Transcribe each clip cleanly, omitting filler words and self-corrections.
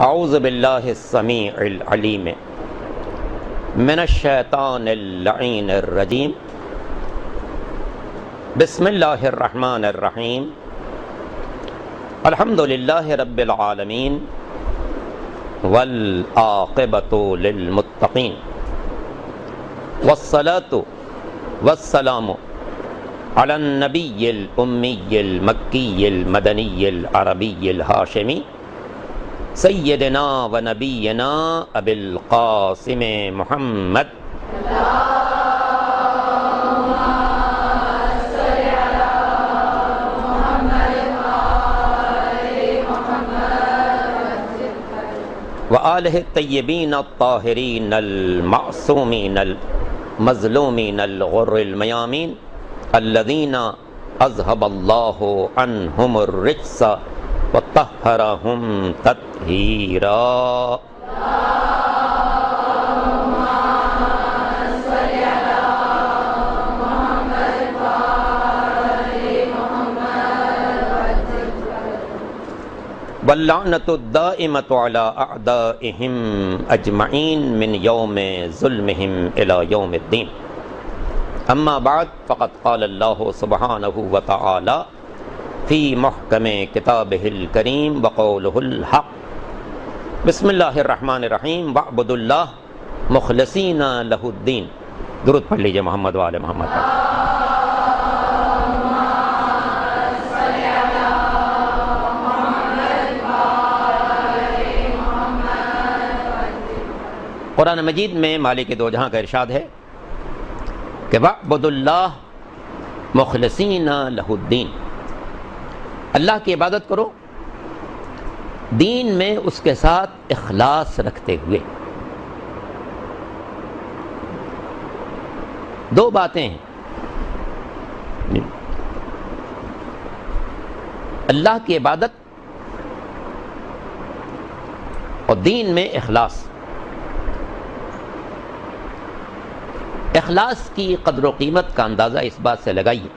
اعوذ باللہ السمیع العلیم من الشیطان اللعین الرجیم بسم اللہ الرحمن الرحیم الحمد للہ رب العالمین والعاقبۃ للمتقین والصلاة والسلام علی النبی الامی المکی المدنی العربی الہاشمی سیدنا و نبینا ابی القاسم محمد وآلہ الطیبین الطاہرین المعصومین المظلومین الغر المیامین الذین اذهب اللہ عنہم الرجس وطہرہم تطہیرا. واللعنۃ الدائمۃ علی اعدائہم اجمعین من یوم ظلمہم الی یوم الدین. اما بعد فقد قال اللہ سبحانہ وتعالی فی محکم کتابہ الکریم وقولہ الحق. بسم اللہ الرحمن الرحیم واعبدوا اللہ مخلصین لہ الدین. درود پڑھ لیجئے محمد و آل محمد پر. قرآن مجید میں مالک دو جہاں کا ارشاد ہے کہ وَاعْبُدُوا اللَّهَ مُخْلِصِينَ لَهُ الدِّينَ. اللہ کی عبادت کرو دین میں اس کے ساتھ اخلاص رکھتے ہوئے. دو باتیں ہیں، اللہ کی عبادت اور دین میں اخلاص. اخلاص کی قدر و قیمت کا اندازہ اس بات سے لگائیے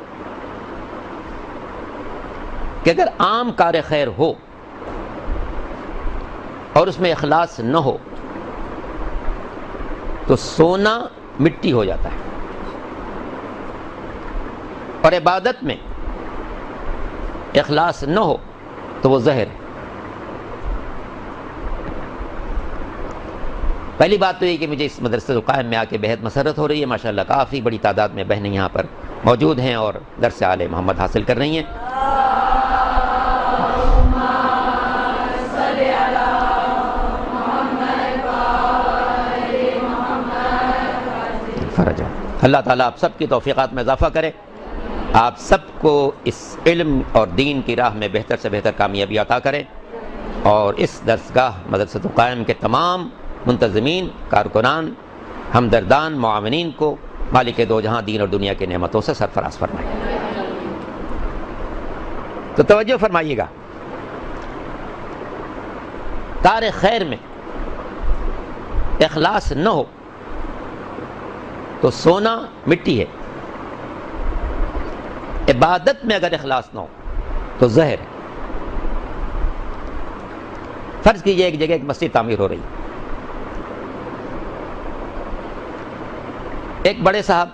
کہ اگر عام کار خیر ہو اور اس میں اخلاص نہ ہو تو سونا مٹی ہو جاتا ہے، اور عبادت میں اخلاص نہ ہو تو وہ زہر ہے. پہلی بات تو یہ کہ مجھے اس مدرسہ القائم میں آ کے بہت مسرت ہو رہی ہے. ماشاءاللہ کافی بڑی تعداد میں بہنیں یہاں پر موجود ہیں اور درس آل محمد حاصل کر رہی ہیں. فرج اللہ تعالیٰ آپ سب کی توفیقات میں اضافہ کرے، آپ سب کو اس علم اور دین کی راہ میں بہتر سے بہتر کامیابی عطا کرے، اور اس درسگاہ مدرسہ القائم کے تمام منتظمین، کارکنان، ہمدردان، معاونین کو مالک دو جہاں دین اور دنیا کے نعمتوں سے سرفراز فرمائے. تو توجہ فرمائیے گا، کار خیر میں اخلاص نہ ہو تو سونا مٹی ہے، عبادت میں اگر اخلاص نہ ہو تو زہر ہے. فرض کیجئے ایک جگہ ایک مسجد تعمیر ہو رہی ہے، ایک بڑے صاحب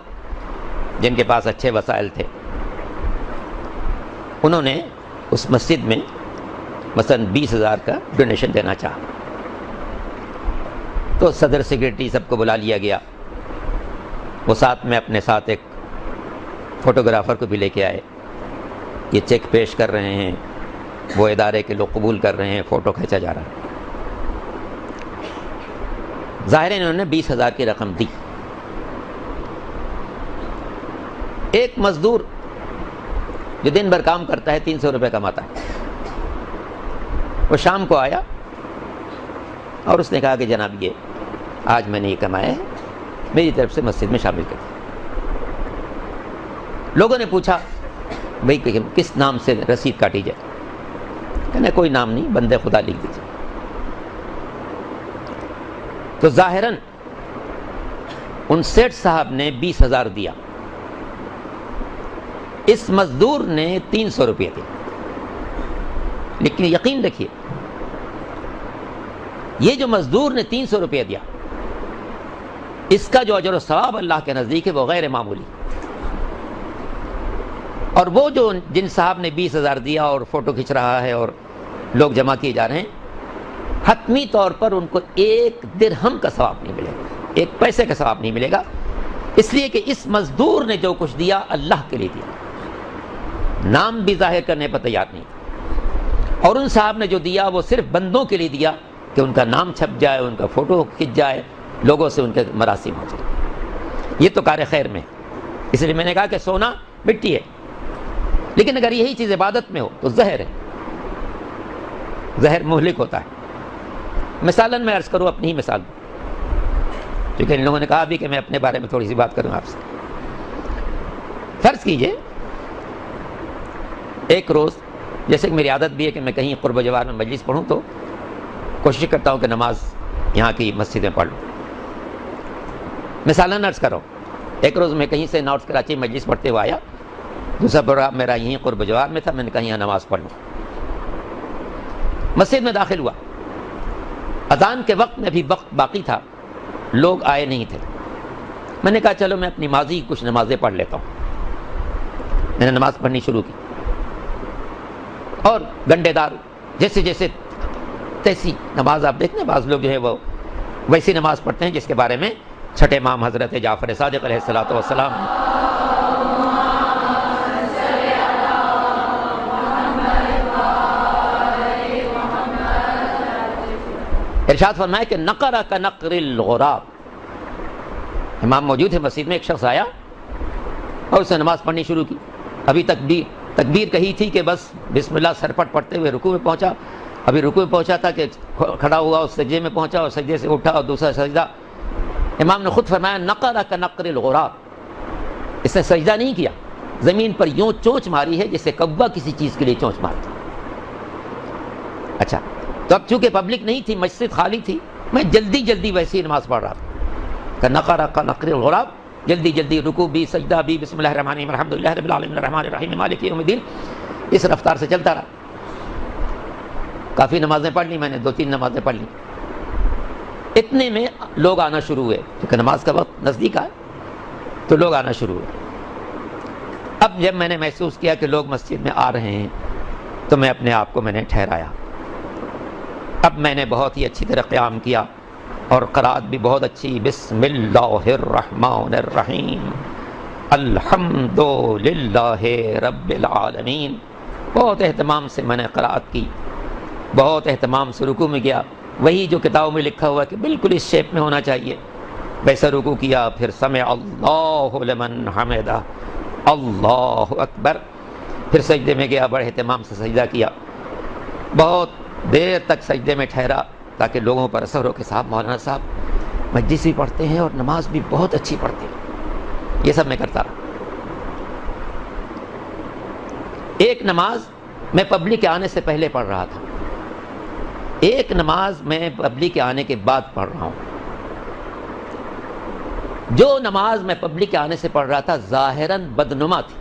جن کے پاس اچھے وسائل تھے، انہوں نے اس مسجد میں مثلا 20,000 کا ڈونیشن دینا چاہا. تو صدر سیکریٹری سب کو بلا لیا گیا، وہ ساتھ میں اپنے ساتھ ایک فوٹوگرافر کو بھی لے کے آئے. یہ چیک پیش کر رہے ہیں، وہ ادارے کے لوگ قبول کر رہے ہیں، فوٹو کھینچا جا رہا ہے. ظاہر ہے انہوں نے 20,000 کی رقم دی. ایک مزدور جو دن بھر کام کرتا ہے 300 روپے کماتا ہے، وہ شام کو آیا اور اس نے کہا کہ جناب یہ آج میں نے یہ کمایا ہے، میری طرف سے مسجد میں شامل کر دیں. لوگوں نے پوچھا بھئی کس نام سے رسید کاٹی جائے؟ کہنا کوئی نام نہیں، بندے خدا لکھ دیجیے. تو ظاہراً ان سیٹھ صاحب نے 20,000 دیا، اس مزدور نے 300 روپئے دیے. لیکن یقین رکھیے یہ جو مزدور نے 300 روپے دیا، اس کا جو اجر و ثواب اللہ کے نزدیک ہے وہ غیر معمولی. اور وہ جو جن صاحب نے 20,000 دیا اور فوٹو کھنچ رہا ہے اور لوگ جمع کیے جا رہے ہیں، حتمی طور پر ان کو 1 درہم کا ثواب نہیں ملے گا، 1 پیسے کا ثواب نہیں ملے گا، اس لیے کہ اس مزدور نے جو کچھ دیا اللہ کے لیے دیا، نام بھی ظاہر کرنے پر تیار نہیں. اور ان صاحب نے جو دیا وہ صرف بندوں کے لیے دیا کہ ان کا نام چھپ جائے، ان کا فوٹو کھنچ جائے، لوگوں سے ان کے مراسم ہو جائے. یہ تو کار خیر میں. اس لیے میں نے کہا کہ سونا مٹی ہے، لیکن اگر یہی چیز عبادت میں ہو تو زہر ہے، زہر مہلک ہوتا ہے. مثالاً میں عرض کروں اپنی ہی مثال، کیونکہ ان لوگوں نے کہا بھی کہ میں اپنے بارے میں تھوڑی سی بات کروں آپ سے. فرض کیجئے ایک روز، جیسے کہ میری عادت بھی ہے کہ میں کہیں قرب و جوار میں مجلس پڑھوں تو کوشش کرتا ہوں کہ نماز یہاں کی مسجد میں پڑھ لوں. مثالاً عرض کرو، ایک روز میں کہیں سے نارتھ کراچی میں مجلس پڑھتے ہوئے آیا، دوسرا پروگرام میرا یہیں قرب و جوار میں تھا، میں نے کہا یہاں نماز پڑھ لوں. مسجد میں داخل ہوا، اذان کے وقت میں بھی وقت باقی تھا، لوگ آئے نہیں تھے. میں نے کہا چلو میں اپنی ماضی کی کچھ نمازیں پڑھ لیتا ہوں. میں نے نماز پڑھنی شروع کی اور گنڈے دار جیسے جیسے تیسی نماز، آپ دیکھتے ہیں بعض لوگ جو ہے وہ ویسی نماز پڑھتے ہیں جس کے بارے میں چھٹے امام حضرت جعفر صادق علیہ الصلوۃ والسلام ارشاد فرمایا کہ نقر کنقر الغراب. امام موجود ہے مسجد میں، ایک شخص آیا اور اس نے نماز پڑھنی شروع کی. ابھی تکبیر کہی تھی کہ بس بسم اللہ سرپٹ پڑھتے ہوئے رکوع میں پہنچا. ابھی رکوع میں پہنچا تھا کہ کھڑا ہوا اور سجدے میں پہنچا اور سجدے سے اٹھا اور دوسرا سجدہ. امام نے خود فرمایا نقر کنقر الغراب. اس نے سجدہ نہیں کیا، زمین پر یوں چونچ ماری ہے جیسے کوا کسی چیز کے لیے چونچ مارتا. اچھا، تو اب چونکہ پبلک نہیں تھی، مسجد خالی تھی، میں جلدی ویسی نماز پڑھ رہا تھا کہ نقر کنقر الغراب. جلدی رکوع بھی، سجدہ بھی، بسم اللہ الرحمن الرحیم الحمدللہ رب العالمین الرحمن الرحیم مالک یوم الدین، اس رفتار سے چلتا رہا. کافی نمازیں پڑھ لی میں نے، 2-3 نمازیں پڑھ لی. اتنے میں لوگ آنا شروع ہوئے، کیونکہ نماز کا وقت نزدیک آیا تو لوگ آنا شروع ہوئے. اب جب میں نے محسوس کیا کہ لوگ مسجد میں آ رہے ہیں تو میں اپنے آپ کو میں نے ٹھہرایا. اب میں نے بہت ہی اچھی طرح قیام کیا اور قرات بھی بہت اچھی، بسم اللہ الرحمن الرحیم الحمد للہ رب العالمین. بہت اہتمام سے میں نے قرات کی، بہت اہتمام سے رکوع میں گیا. وہی جو کتابوں میں لکھا ہوا کہ بالکل اس شیپ میں ہونا چاہیے ویسا رکوع کیا. پھر سمع اللہ لمن حمدہ، اللہ اکبر. پھر سجدے میں گیا، بڑے اہتمام سے سجدہ کیا. بہت دیر تک سجدے میں ٹھہرا تاکہ لوگوں پر اثر ہو کہ صاحب مولانا صاحب مجلس بھی پڑھتے ہیں اور نماز بھی بہت اچھی پڑھتے ہیں. یہ سب میں کرتا رہا. ایک نماز میں پبلک کے آنے سے پہلے پڑھ رہا تھا، ایک نماز میں پبلک کے آنے کے بعد پڑھ رہا ہوں. جو نماز میں پبلک کے آنے سے پڑھ رہا تھا ظاہراً بدنما تھی،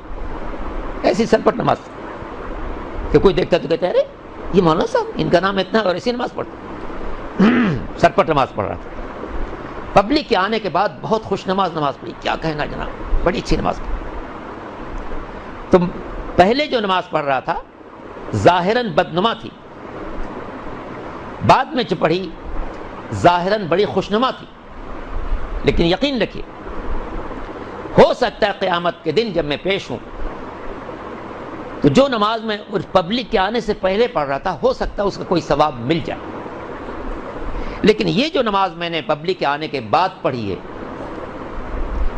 ایسی سرپٹ نماز تھی کہ کوئی دیکھتا تو کہتا ہے ارے یہ مولانا صاحب ان کا نام اتنا ہے اور ایسی نماز پڑھتا. سرپٹ نماز پڑھ رہا تھا. پبلک کے آنے کے بعد بہت خوش نماز پڑھی. کیا کہنا جناب، بڑی اچھی نماز پڑھی. تو پہلے جو نماز پڑھ رہا تھا ظاہراً بدنما تھی، بعد میں جو پڑھی ظاہراً بڑی خوشنما تھی. لیکن یقین رکھیے، ہو سکتا ہے قیامت کے دن جب میں پیش ہوں تو جو نماز میں پبلک کے آنے سے پہلے پڑھ رہا تھا ہو سکتا ہے اس کا کوئی ثواب مل جائے. لیکن یہ جو نماز میں نے پبلک کے آنے کے بعد پڑھی ہے،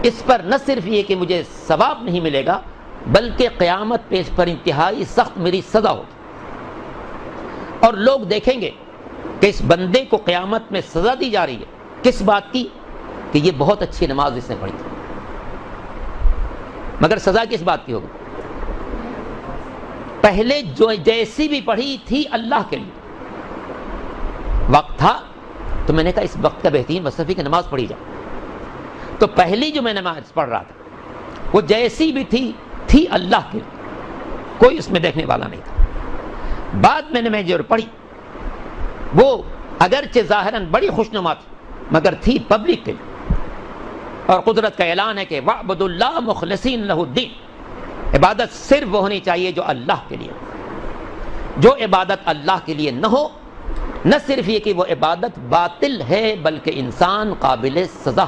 اس پر نہ صرف یہ کہ مجھے ثواب نہیں ملے گا بلکہ قیامت پیش پر انتہائی سخت میری سزا ہوگی. اور لوگ دیکھیں گے کہ اس بندے کو قیامت میں سزا دی جا رہی ہے کس بات کی؟ کہ یہ بہت اچھی نماز اس نے پڑھی تھی. مگر سزا کس بات کی ہوگی؟ پہلے جو جیسی بھی پڑھی تھی اللہ کے لیے، وقت تھا تو میں نے کہا اس وقت کا بہترین مصطفی کی نماز پڑھی جائے. تو پہلی جو میں نماز پڑھ رہا تھا وہ جیسی بھی تھی اللہ کے لیے، کوئی اس میں دیکھنے والا نہیں تھا. بعد میں نے جو پڑھی وہ اگرچہ ظاہراً بڑی خوشنما تھی مگر تھی پبلک کے لیے، اور قدرت کا اعلان ہے کہ وَاعْبُدُوا اللَّهَ مُخْلِصِينَ لَهُ الدِّينَ، عبادت صرف وہ ہونی چاہیے جو اللہ کے لیے، جو عبادت اللہ کے لیے نہ ہو، نہ صرف یہ کہ وہ عبادت باطل ہے بلکہ انسان قابل سزا،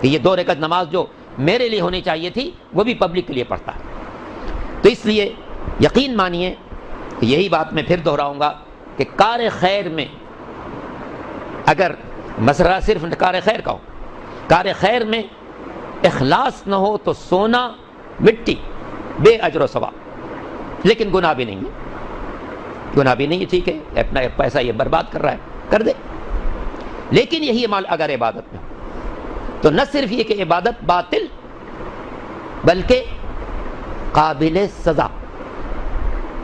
کہ یہ 2 رکعت نماز جو میرے لیے ہونی چاہیے تھی وہ بھی پبلک کے لیے پڑھتا ہے۔ تو اس لیے یقین مانیے، یہی بات میں پھر دہراؤں گا کہ کار خیر میں اگر مسئلہ صرف کار خیر کا ہو، کار خیر میں اخلاص نہ ہو تو سونا مٹی، بے اجر و ثواب، لیکن گناہ بھی نہیں ہے، گناہ بھی نہیں ہے، ٹھیک ہے، اپنا پیسہ یہ برباد کر رہا ہے، کر دے، لیکن یہی عمل اگر عبادت میں ہو تو نہ صرف یہ کہ عبادت باطل بلکہ قابل سزا،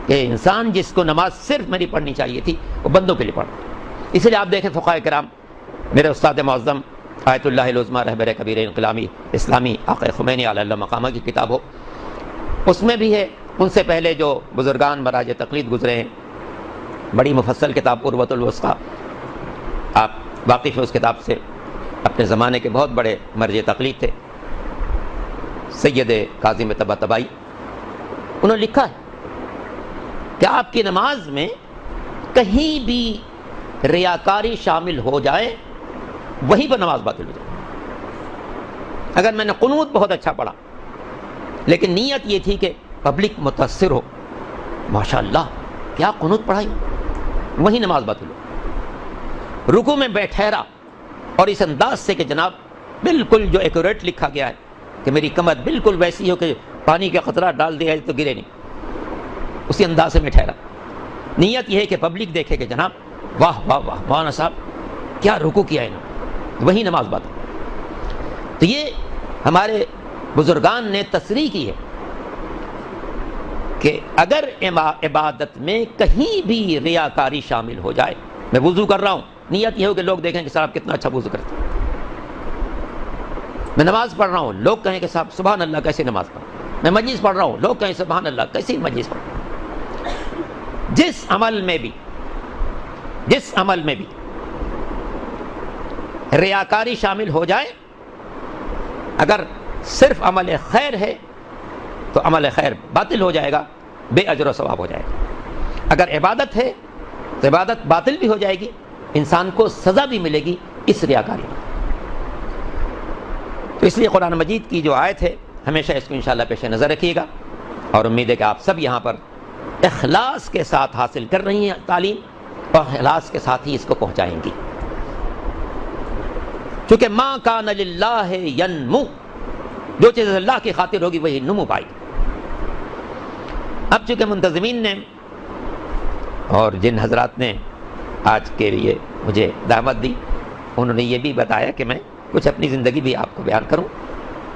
کہ انسان جس کو نماز صرف میری پڑھنی چاہیے تھی وہ بندوں کے لیے پڑھتا۔ اس لیے آپ دیکھیں فقہاء کرام، میرے استاد معظم آیت اللہ العظمیٰ رہبر کبیر انقلامی اسلامی آقا خمینی علی اللہ مقامہ کی کتاب ہو، اس میں بھی ہے، ان سے پہلے جو بزرگان مراج تقلید گزرے ہیں، بڑی مفصل کتاب عروۃ الوثقیٰ، آپ واقف ہیں اس کتاب سے، اپنے زمانے کے بہت بڑے مرجع تقلید تھے سید کاظم طباطبائی، انہوں نے لکھا ہے کہ آپ کی نماز میں کہیں بھی ریاکاری شامل ہو جائے وہیں پر نماز باطل ہو جائے۔ اگر میں نے قنوت بہت اچھا پڑھا لیکن نیت یہ تھی کہ پبلک متاثر ہو، ماشاءاللہ کیا قنوت پڑھائی، وہیں نماز باطل ہو۔ رکوع میں بیٹھہرا اور اس انداز سے کہ جناب بالکل جو ایکوریٹ لکھا گیا ہے کہ میری کمر بالکل ویسی ہو کہ پانی کا قطرہ ڈال دیا تو گرے نہیں، اسی انداز سے میں ٹھہرا، نیت یہ ہے کہ پبلک دیکھے کہ جناب واہ واہ واہ مولانا صاحب کیا رکوع کیا ہے نا، وہی نماز باطل۔ تو یہ ہمارے بزرگان نے تصریح کی ہے کہ اگر عبادت میں کہیں بھی ریاکاری شامل ہو جائے، میں وضو کر رہا ہوں، نیت یہ ہو کہ لوگ دیکھیں کہ صاحب کتنا اچھا وضو کرتے ہیں، میں نماز پڑھ رہا ہوں، لوگ کہیں کہ صاحب سبحان اللہ کیسے نماز پڑھ، میں مجلس پڑھ رہا ہوں، لوگ کہیں سبحان اللہ کیسی مجلس پڑھ۔ جس عمل میں بھی ریاکاری شامل ہو جائے، اگر صرف عمل خیر ہے تو عمل خیر باطل ہو جائے گا، بے اجر و ثواب ہو جائے گا۔ اگر عبادت ہے تو عبادت باطل بھی ہو جائے گی، انسان کو سزا بھی ملے گی اس ریاکاری میں۔ تو اس لیے قرآن مجید کی جو آیت ہے ہمیشہ اس کو انشاءاللہ پیش نظر رکھیے گا، اور امید ہے کہ آپ سب یہاں پر اخلاص کے ساتھ حاصل کر رہی ہیں تعلیم، اور اخلاص کے ساتھ ہی اس کو پہنچائیں گی، چونکہ ما کان للہ ینمو، جو چیز اللہ کی خاطر ہوگی وہی نمو پائے گی۔ اب چونکہ منتظمین نے اور جن حضرات نے آج کے لیے مجھے دعوت دی، انہوں نے یہ بھی بتایا کہ میں کچھ اپنی زندگی بھی آپ کو بیان کروں،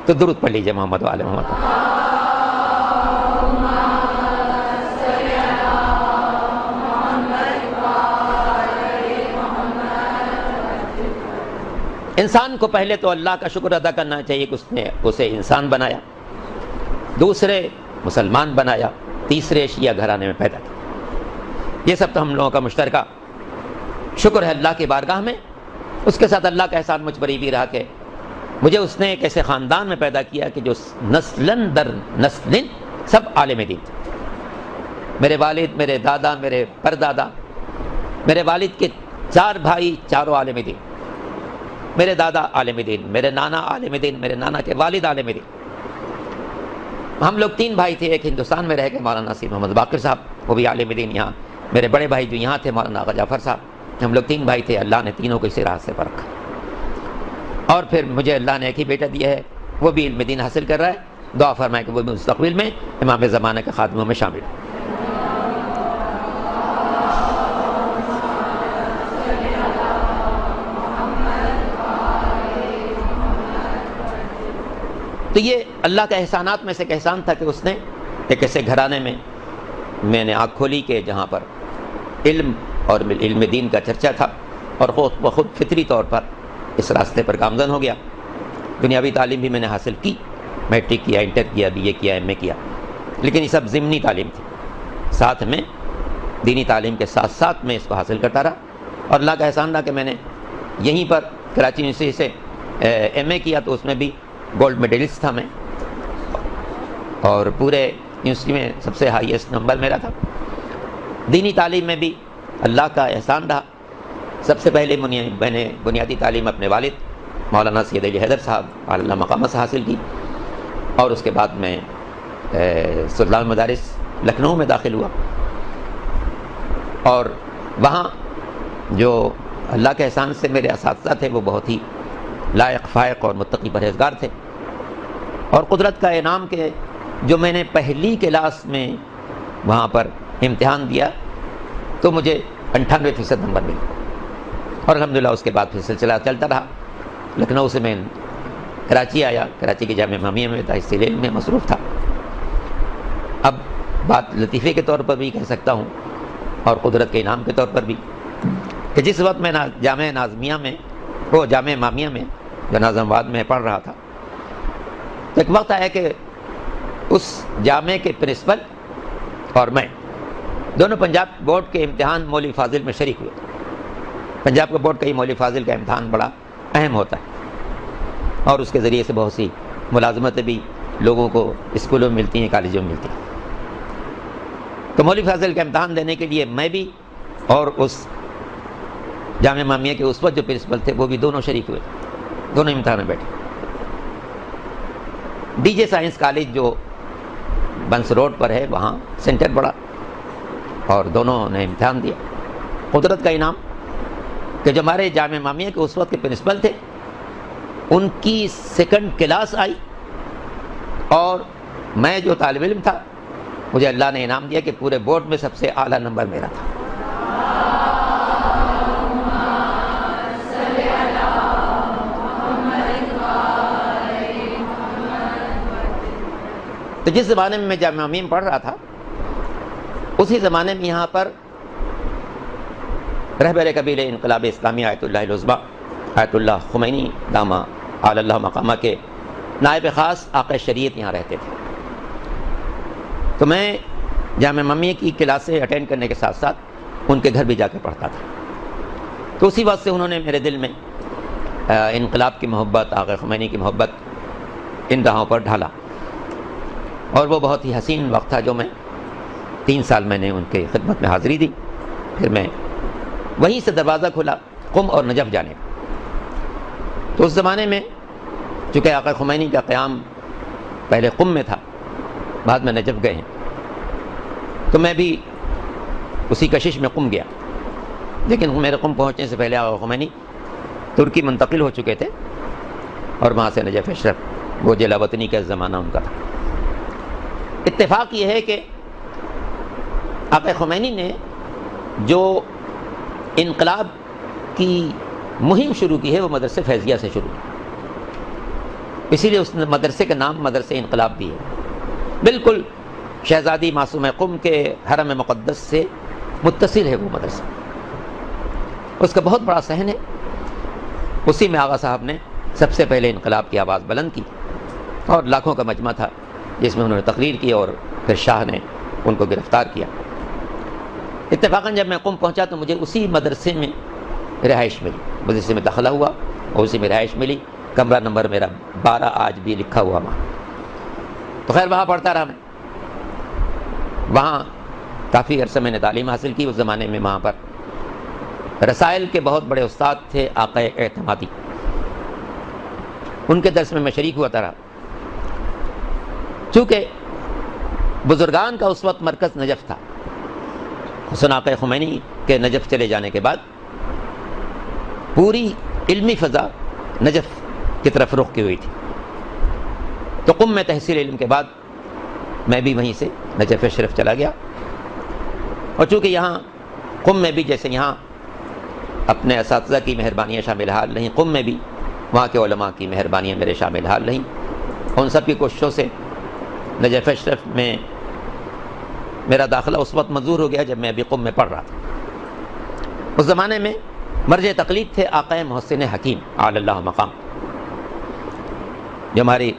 تو درود پڑھ لیجئے محمد و آل محمد۔ انسان کو پہلے تو اللہ کا شکر ادا کرنا چاہیے کہ اس نے اسے انسان بنایا، دوسرے مسلمان بنایا، تیسرے شیعہ گھرانے میں پیدا کیا۔ یہ سب تو ہم لوگوں کا مشترکہ شکر ہے اللہ کی بارگاہ میں۔ اس کے ساتھ اللہ کا احسان مجھ پر یہ بھی رہا کہ مجھے اس نے ایک ایسے خاندان میں پیدا کیا کہ جو نسلن در نسلن سب عالم دین تھے۔ میرے والد، میرے دادا، میرے پردادا، میرے والد کے 4 بھائی، چاروں عالم دین، میرے دادا عالم دین، میرے نانا عالم دین، میرے نانا کے والد عالم دین۔ ہم لوگ 3 بھائی تھے، ایک ہندوستان میں رہ گئے مولانا نصیر محمد باقر صاحب، وہ بھی عالم دین یہاں، میرے بڑے بھائی جو یہاں تھے مولانا آغا جعفر صاحب، ہم لوگ 3 بھائی تھے، اللہ نے تینوں کو اسی راستے پر رکھا۔ اور پھر مجھے اللہ نے ایک ہی بیٹا دیا ہے، وہ بھی علم دین حاصل کر رہا ہے، دعا فرمائے کہ وہ بھی مستقبل میں امام زمانہ کے خادموں میں شامل ہو۔ تو یہ اللہ کے احسانات میں سے ایک احسان تھا کہ اس نے ایک ایسے گھرانے میں نے آنکھ کھولی کہ جہاں پر علم اور علم دین کا چرچا تھا، اور خود فطری طور پر اس راستے پر گامزن ہو گیا۔ دنیاوی تعلیم بھی میں نے حاصل کی، میٹرک کیا، انٹر کیا، بی اے کیا، ایم اے کیا، لیکن یہ سب ضمنی تعلیم تھی، ساتھ میں دینی تعلیم کے ساتھ ساتھ میں اس کو حاصل کرتا رہا۔ اور اللہ کا احسان رہا کہ میں نے یہیں پر کراچی یونیورسٹی سے ایم اے کیا، تو اس میں بھی گولڈ میڈلسٹ تھا میں، اور پورے یونیورسٹی میں سب سے ہائیسٹ نمبر میرا تھا۔ دینی تعلیم میں بھی اللہ کا احسان رہا۔ سب سے پہلے میں نے بنیادی تعلیم اپنے والد مولانا سید علی حیدر صاحب اللہ مقامہ سے حاصل کی، اور اس کے بعد میں سلطان مدارس لکھنؤ میں داخل ہوا، اور وہاں جو اللہ کے احسان سے میرے اساتذہ تھے وہ بہت ہی لائق فائق اور متقی پرہیزگار تھے، اور قدرت کا انعام کہ جو میں نے پہلی کلاس میں وہاں پر امتحان دیا تو مجھے 98% نمبر ملے، اور الحمدللہ اس کے بعد پھر سلسلہ چلتا رہا۔ لکھنؤ سے میں کراچی آیا، کراچی کی جامعہ امامیہ میں تحصیل علم میں مصروف تھا۔ اب بات لطیفے کے طور پر بھی کہہ سکتا ہوں اور قدرت کے انعام کے طور پر بھی، کہ جس وقت میں جامعہ ناظمیہ میں جامعہ امامیہ میں جو ناظم آباد میں پڑھ رہا تھا، تو ایک وقت آیا کہ اس جامعہ کے پرنسپل اور میں دونوں پنجاب بورڈ کے امتحان مولوی فاضل میں شریک ہوئے۔ پنجاب کا بورڈ کا یہ مولوی فاضل کا امتحان بڑا اہم ہوتا ہے، اور اس کے ذریعے سے بہت سی ملازمتیں بھی لوگوں کو اسکولوں میں ملتی ہیں، کالجوں میں ملتی ہیں۔ تو مولوی فاضل کا امتحان دینے کے لیے میں بھی اور اس جامعہ امامیہ کے اس وقت جو پرنسپل تھے وہ بھی دونوں شریک ہوئے، دونوں امتحان میں بیٹھے۔ ڈی جے سائنس کالج جو بنس روڈ پر ہے وہاں سینٹر پڑا، اور دونوں نے امتحان دیا۔ قدرت کا انعام کہ جو ہمارے جامعہ امامیہ کے اس وقت کے پرنسپل تھے ان کی سیکنڈ کلاس آئی، اور میں جو طالب علم تھا مجھے اللہ نے انعام دیا کہ پورے بورڈ میں سب سے اعلیٰ نمبر میرا تھا۔ تو جس زمانے میں جامعہ امامیہ میں پڑھ رہا تھا اسی زمانے میں یہاں پر رہبر قبیلہ انقلاب اسلامی آیت اللہ العظمیٰ آیت اللہ خمینی دامہ علی اللہ مقامہ کے نائب خاص آقا شریعت یہاں رہتے تھے۔ تو میں جامعہ امامیہ کی کلاسیں اٹینڈ کرنے کے ساتھ ساتھ ان کے گھر بھی جا کے پڑھتا تھا۔ تو اسی وقت سے انہوں نے میرے دل میں انقلاب کی محبت، آقا خمینی کی محبت ان راہوں پر ڈھالا، اور وہ بہت ہی حسین وقت تھا جو میں 3 سال میں نے ان کے خدمت میں حاضری دی۔ پھر میں وہیں سے دروازہ کھلا قم اور نجف جانے کا۔ تو اس زمانے میں چونکہ آقا خمینی کا قیام پہلے قم میں تھا، بعد میں نجف گئے ہیں، تو میں بھی اسی کشش میں قم گیا، لیکن میرے قم پہنچنے سے پہلے آقا خمینی ترکی منتقل ہو چکے تھے، اور وہاں سے نجف اشرف وہ جلا وطنی کا زمانہ ان کا تھا۔ اتفاق یہ ہے کہ آقا خمینی نے جو انقلاب کی مہم شروع کی ہے وہ مدرسے فیضیہ سے شروع کی، اسی لیے اس نے مدرسے کا نام مدرسے انقلاب دی ہے۔ بالکل شہزادی معصوم قم کے حرم مقدس سے متصل ہے وہ مدرسہ، اس کا بہت بڑا صحن ہے۔ اسی میں آغا صاحب نے سب سے پہلے انقلاب کی آواز بلند کی، اور لاکھوں کا مجمع تھا جس میں انہوں نے تقریر کی، اور پھر شاہ نے ان کو گرفتار کیا۔ اتفاقاً جب میں قم پہنچا تو مجھے اسی مدرسے میں رہائش ملی، مدرسے میں داخلہ ہوا اور اسی میں رہائش ملی۔ کمرہ نمبر میرا 12 آج بھی لکھا ہوا وہاں۔ تو خیر وہاں پڑھتا رہا میں، وہاں کافی عرصہ میں نے تعلیم حاصل کی۔ اس زمانے میں وہاں پر رسائل کے بہت بڑے استاد تھے آقا اعتمادی، ان کے درس میں شریک ہوا رہا۔ چونکہ بزرگان کا اس وقت مرکز نجف تھا، حسن آقا خمینی کے نجف چلے جانے کے بعد پوری علمی فضا نجف کی طرف رخ کی ہوئی تھی۔ تو قم میں تحصیل علم کے بعد میں بھی وہیں سے نجف شریف چلا گیا، اور چونکہ یہاں قم میں بھی جیسے یہاں اپنے اساتذہ کی مہربانیاں شامل حال رہیں، قم میں بھی وہاں کے علماء کی مہربانیاں میرے شامل حال رہیں۔ ان سب کی کوششوں سے نجف شریف میں میرا داخلہ اس وقت منظور ہو گیا جب میں ابھی قم میں پڑھ رہا تھا۔ اس زمانے میں مرجع تقلید تھے آقا محسن حکیم علی اللہ مقام، جو ہماری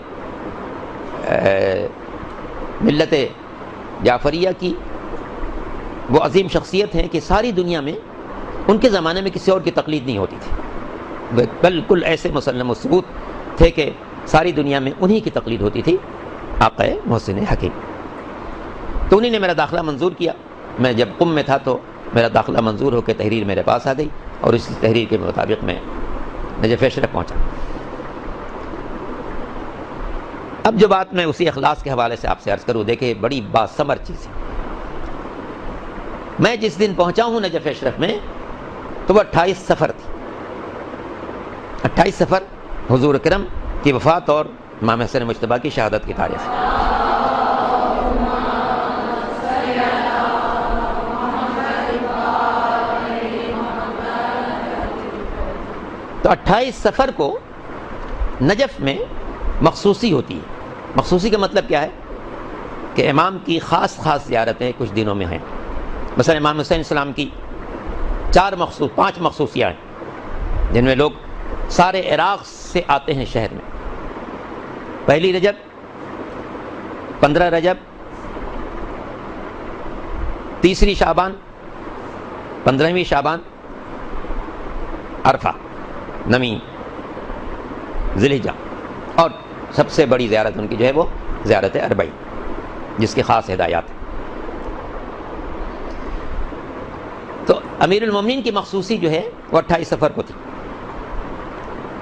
ملت جعفریہ کی وہ عظیم شخصیت ہیں کہ ساری دنیا میں ان کے زمانے میں کسی اور کی تقلید نہیں ہوتی تھی، بالکل ایسے مسلم و ثبوت تھے کہ ساری دنیا میں انہی کی تقلید ہوتی تھی، آقا محسن حکیم۔ تو انہی نے میرا داخلہ منظور کیا۔ میں جب قم میں تھا تو میرا داخلہ منظور ہو کے تحریر میرے پاس آ گئی، اور اسی تحریر کے مطابق میں نجف اشرف پہنچا۔ اب جو بات میں اسی اخلاص کے حوالے سے آپ سے عرض کروں، دیکھیں بڑی باثمر چیز ہے۔ میں جس دن پہنچا ہوں نجف اشرف میں تو وہ 28 صفر تھی، 28 صفر حضور اکرم کی وفات اور امام حسن مجتبیٰ کی شہادت کی تاریخ۔ تو 28 صفر کو نجف میں مخصوصی ہوتی ہے۔ مخصوصی کا مطلب کیا ہے کہ امام کی خاص زیارتیں کچھ دنوں میں ہیں۔ مثلا امام حسین السلام کی 5 مخصوصیاں ہیں جن میں لوگ سارے عراق سے آتے ہیں شہر میں۔ پہلی رجب، 15 رجب، تیسری شعبان، 15ویں شعبان، عرفہ، 9ویں ذی الحجہ، اور سب سے بڑی زیارت ان کی جو ہے وہ زیارت اربعین، جس کی خاص ہدایات ہیں۔ تو امیر المومنین کی مخصوصی جو ہے وہ 28 صفر کو تھی،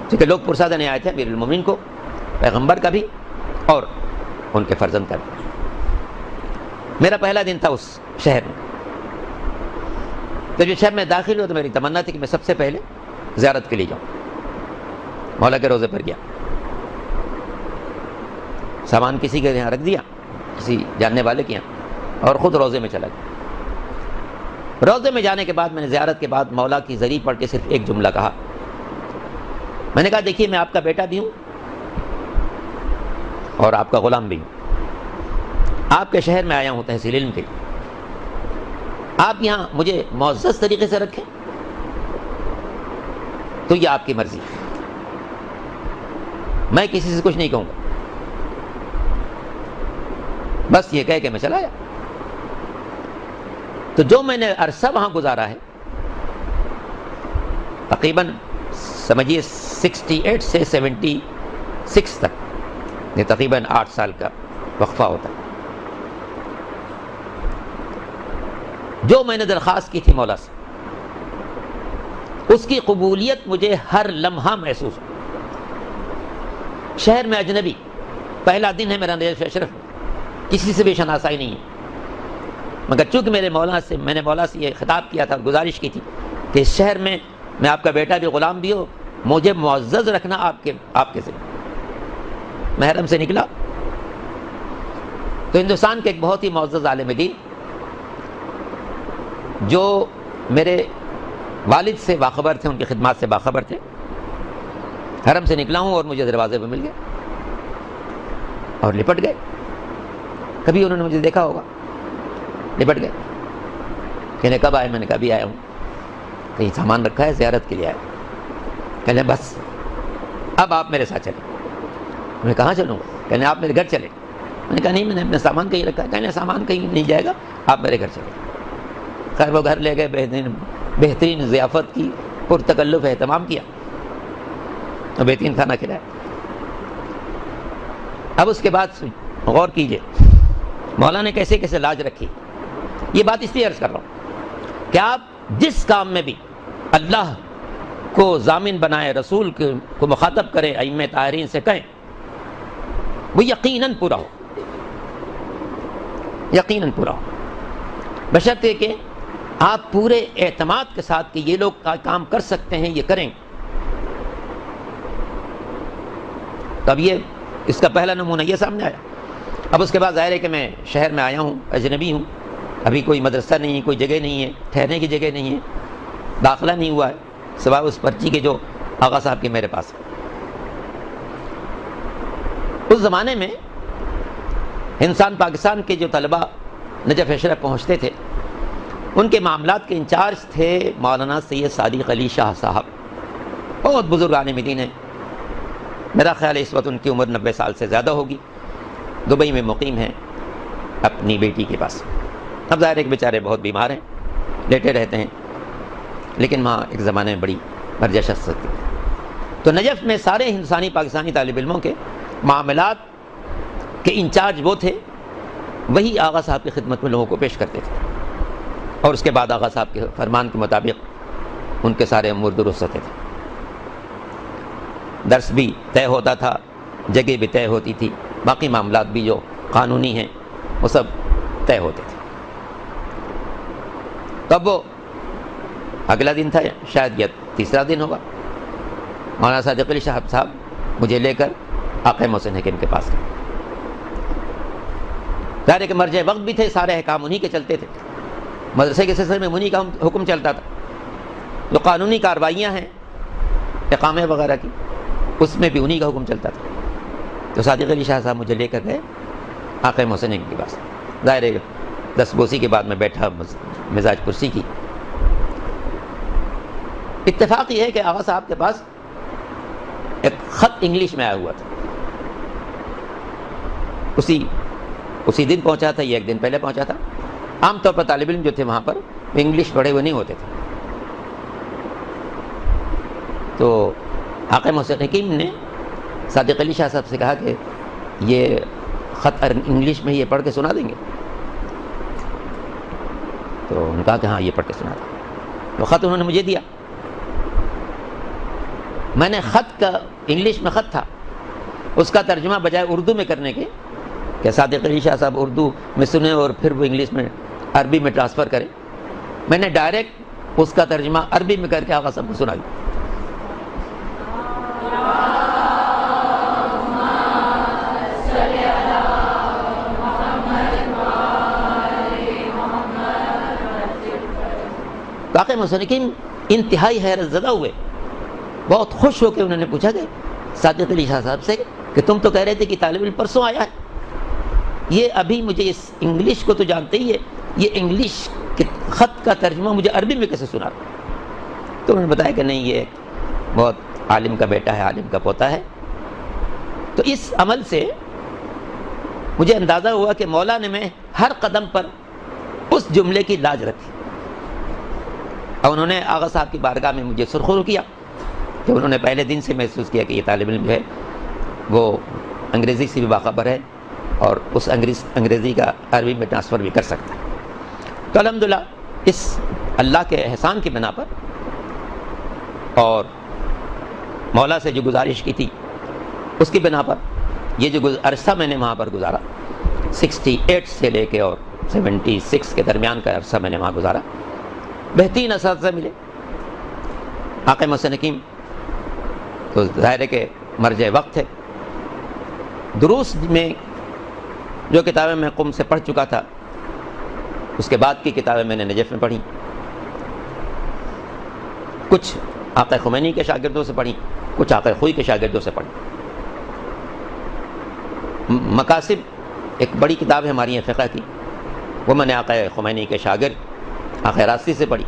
کیونکہ لوگ پرسا دینے آئے تھے امیر المومنین کو، پیغمبر کا بھی اور ان کے فرزند کا بھی۔ میرا پہلا دن تھا اس شہر میں۔ جب یہ شہر میں داخل ہوا تو میری تمنا تھی کہ میں سب سے پہلے زیارت کے لیے جاؤں۔ مولا کے روضے پر گیا، سامان کسی کے یہاں رکھ دیا، کسی جاننے والے کے یہاں، اور خود روضے میں چلا گیا۔ روضے میں جانے کے بعد میں نے زیارت کے بعد مولا کی ذریع پڑھ کے صرف ایک جملہ کہا۔ میں نے کہا دیکھیے میں آپ کا بیٹا بھی ہوں اور آپ کا غلام بھی ہوں، آپ کے شہر میں آیا ہوں تحصیل علم کے لیے، آپ یہاں مجھے معزز طریقے سے رکھیں تو یہ آپ کی مرضی ہے، میں کسی سے کچھ نہیں کہوں گا۔ بس یہ کہہ کے میں چلا آیا۔ تو جو میں نے عرصہ وہاں گزارا ہے، تقریباً سمجھیے 68 سے 76 تک، یہ تقریباً 8 سال کا وقفہ ہوتا ہے۔ جو میں نے درخواست کی تھی مولا سے، اس کی قبولیت مجھے ہر لمحہ محسوس ہو۔ شہر میں اجنبی، پہلا دن ہے میرا نجف اشرف، کسی سے بھی شناسائی نہیں ہے، مگر چونکہ میں نے مولا سے یہ خطاب کیا تھا، گزارش کی تھی کہ اس شہر میں میں آپ کا بیٹا بھی غلام بھی ہو، مجھے معزز رکھنا آپ کے ذمہ۔ محرم سے نکلا تو ہندوستان کے ایک بہت ہی معزز عالم دین جو میرے والد سے باخبر تھے، ان کی خدمات سے باخبر تھے، حرم سے نکلا ہوں اور مجھے دروازے پہ مل گئے اور لپٹ گئے۔ کبھی انہوں نے مجھے دیکھا ہوگا، لپٹ گئے، کہنے کب آئے؟ میں نے کبھی آیا ہوں، کہیں سامان رکھا ہے؟ زیارت کے لیے آیا۔ کہنے بس اب آپ میرے ساتھ چلیں۔ میں نے کہاں چلوں گا؟ کہنے آپ میرے گھر چلیں۔ میں نے کہا نہیں، میں نے اپنا سامان کہیں رکھا ہے۔ کہنے سامان کہیں نہیں جائے گا، آپ میرے گھر چلیں۔ خیر وہ گھر لے گئے، بہترین ضیافت کی، پرتکلف اہتمام کیا، بہترین کھانا کھلایا۔ اب اس کے بعد غور کیجئے مولا نے کیسے کیسے لاج رکھی۔ یہ بات اس لیے عرض کر رہا ہوں کہ آپ جس کام میں بھی اللہ کو ضامن بنائے، رسول کو مخاطب کریں، ائمہ طاہرین سے کہیں، وہ یقیناً پورا ہو، یقیناً پورا ہو، بشرطے کہ آپ پورے اعتماد کے ساتھ کہ یہ لوگ کام کر سکتے ہیں، یہ کریں۔ تب یہ اس کا پہلا نمونہ یہ سامنے آیا۔ اب اس کے بعد ظاہر ہے کہ میں شہر میں آیا ہوں، اجنبی ہوں، ابھی کوئی مدرسہ نہیں ہے، کوئی جگہ نہیں ہے، ٹھہرنے کی جگہ نہیں ہے، داخلہ نہیں ہوا ہے سوائے اس پرچی کے جو آقا صاحب کے میرے پاس ہے۔ اس زمانے میں ہندوستان پاکستان کے جو طلبہ نجف اشرف پہنچتے تھے، ان کے معاملات کے انچارج تھے مولانا سید صادق علی شاہ صاحب، بہت بزرگ عالم دین ہیں۔ میرا خیال ہے اس وقت ان کی عمر 90 سال سے زیادہ ہوگی، دبئی میں مقیم ہیں اپنی بیٹی کے پاس۔ اب ظاہر ہے کہ بیچارے بہت بیمار ہیں، لیٹے رہتے ہیں، لیکن وہاں ایک زمانے میں بڑی مرجع شخصیت تھی. تو نجف میں سارے ہندوستانی پاکستانی طالب علموں کے معاملات کے انچارج وہ تھے، وہی آغا صاحب کی خدمت میں لوگوں کو پیش کرتے تھے، اور اس کے بعد آغا صاحب کے فرمان کے مطابق ان کے سارے امور درست ہوتے تھے. درس بھی طے ہوتا تھا، جگہ بھی طے ہوتی تھی، باقی معاملات بھی جو قانونی ہیں وہ سب طے ہوتے تھے. تب وہ اگلا دن تھا، شاید یہ تیسرا دن ہوگا، مولانا صادق علی شہاب صاحب مجھے لے کر آقا محسن حکیم کے پاس گئے. ظاہر ہے کہ مرجع وقت بھی تھے، سارے احکام انہی کے چلتے تھے، مدرسے کے سلسلے میں انہی کا حکم چلتا تھا. جو قانونی کارروائیاں ہیں اقامے وغیرہ کی، اس میں بھی انہی کا حکم چلتا تھا. تو صادق علی شاہ صاحب مجھے لے کر گئے آقا محسن حکیم کے پاس. ظاہر ہے دس بوسی کے بعد میں بیٹھا مزاج کرسی کی. اتفاق یہ ہے کہ آغا صاحب کے پاس ایک خط انگلش میں آیا ہوا تھا. اسی دن پہنچا تھا، یہ ایک دن پہلے پہنچا تھا. عام طور پر طالب علم جو تھے وہاں پر وہ انگلش پڑھے ہوئے نہیں ہوتے تھے. تو آقا محسن حکیم نے صادق علی شاہ صاحب سے کہا کہ یہ خط انگلش میں یہ پڑھ کے سنا دیں گے؟ تو انہوں نے کہا کہ ہاں یہ پڑھ کے سنا دیں. وہ خط انہوں نے مجھے دیا. میں نے خط کا، انگلش میں خط تھا، اس کا ترجمہ بجائے اردو میں کرنے کے کہ صادق علی شاہ صاحب اردو میں سنیں اور پھر وہ انگلش میں عربی میں ٹرانسفر کریں، میں نے ڈائریکٹ اس کا ترجمہ عربی میں کر کے آغا صاحب کو سنا دیا. آقا محسن حکیم انتہائی حیرت زدہ ہوئے، بہت خوش ہو کے انہوں نے پوچھا کہ صادق علی شاہ صاحب سے کہ تم تو کہہ رہے تھے کہ طالب علم پرسوں آیا ہے، یہ ابھی مجھے اس انگلش کو تو جانتے ہی ہے، یہ انگلش کے خط کا ترجمہ مجھے عربی میں کیسے سنا؟ تو انہوں نے بتایا کہ نہیں، یہ بہت عالم کا بیٹا ہے، عالم کا پوتا ہے. تو اس عمل سے مجھے اندازہ ہوا کہ مولا نے میں ہر قدم پر اس جملے کی لاج رکھی. اور انہوں نے آغا صاحب کی بارگاہ میں مجھے سرخرو کیا کہ انہوں نے پہلے دن سے محسوس کیا کہ یہ طالب علم جو ہے وہ انگریزی سے بھی باخبر ہے اور اس انگریزی کا عربی میں ٹرانسفر بھی کر سکتا ہے. تو الحمدللہ اس اللہ کے احسان کی بنا پر اور مولا سے جو گزارش کی تھی اس کی بنا پر یہ جو عرصہ میں نے وہاں پر گزارا، 68 سے لے کے اور 76 کے درمیان کا عرصہ میں نے وہاں گزارا، بہترین اساتذہ ملے. آقا محسن حکیم تو ظاہر ہے کہ مرجع وقت ہے. دروس میں جو کتابیں میں قم سے پڑھ چکا تھا، اس کے بعد کی کتابیں میں نے نجف میں پڑھی، کچھ آقا خمینی کے شاگردوں سے پڑھی، کچھ آقا خوئی کے شاگردوں سے پڑھی. مقاصد ایک بڑی کتاب ہے ہماری فقہ کی، وہ میں نے آقا خمینی کے شاگرد آقا راستی سے پڑھی،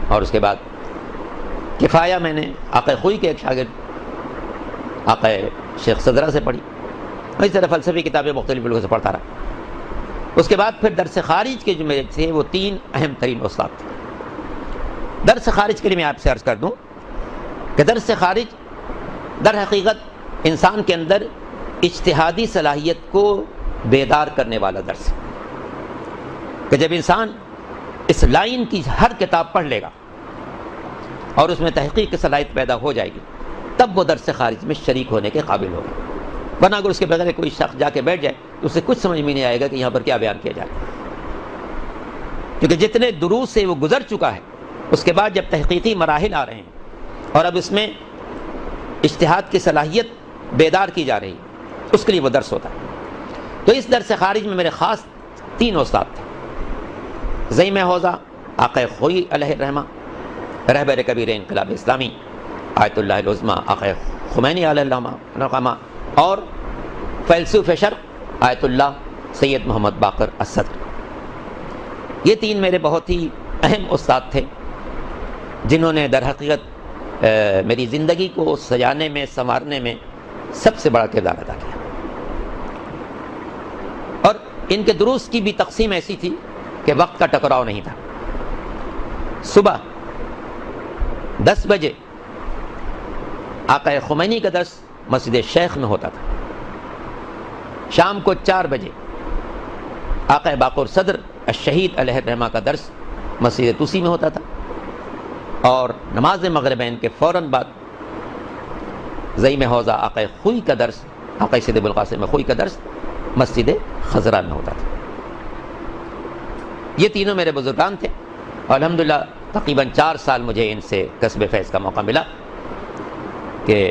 اور اس کے بعد کفایہ میں نے آقا خوئی کے ایک شاگرد آقا شیخ صدرہ سے پڑھی. اس طرح فلسفی کتابیں مختلف لوگوں سے پڑھتا رہا. اس کے بعد پھر درس خارج کے جو میرے تھے وہ 3 اہم ترین استاد تھے. درس خارج کے لیے میں آپ سے عرض کر دوں کہ درس خارج در حقیقت انسان کے اندر اجتہادی صلاحیت کو بیدار کرنے والا درس ہے کہ جب انسان اس لائن کی ہر کتاب پڑھ لے گا اور اس میں تحقیق کی صلاحیت پیدا ہو جائے گی، تب وہ درس خارج میں شریک ہونے کے قابل ہوگا. ورنہ اگر اس کے بغیر کوئی شخص جا کے بیٹھ جائے تو اسے کچھ سمجھ میں نہیں آئے گا کہ یہاں پر کیا بیان کیا جائے، کیونکہ جتنے دروس سے وہ گزر چکا ہے، اس کے بعد جب تحقیقی مراحل آ رہے ہیں اور اب اس میں اجتہاد کی صلاحیت بیدار کی جا رہی ہے، اس کے لیے وہ درس ہوتا ہے. تو اس درس خارج میں میرے خاص 3 استاد تھے. زعیم حوزہ آقا خوئی علیہ الرحمہ، رہبر کبیر انقلاب اسلامی آیت اللہ العظمی آقا خمینی علیہ الرحمہ، اور فیلسوف شرق آیت اللہ سید محمد باقر الصدر. یہ 3 میرے بہت ہی اہم استاد تھے جنہوں نے در حقیقت میری زندگی کو سجانے میں سنوارنے میں سب سے بڑا کردار ادا کیا. اور ان کے دروس کی بھی تقسیم ایسی تھی کہ وقت کا ٹکراؤ نہیں تھا. صبح 10 بجے آقا خمینی کا درس مسجد شیخ میں ہوتا تھا. شام کو 4 بجے آقا باقر صدر الشہید علیہ الرحمہ کا درس مسجد توسی میں ہوتا تھا. اور نماز مغربین کے فوراً بعد زعیم حوزہ آقا خوئی کا درس، آقا سید ابوالقاسم خوئی کا درس مسجد خضرا میں ہوتا تھا. یہ تینوں میرے بزرگان تھے. الحمدللہ تقریباً 4 سال مجھے ان سے کسب فیض کا موقع ملا کہ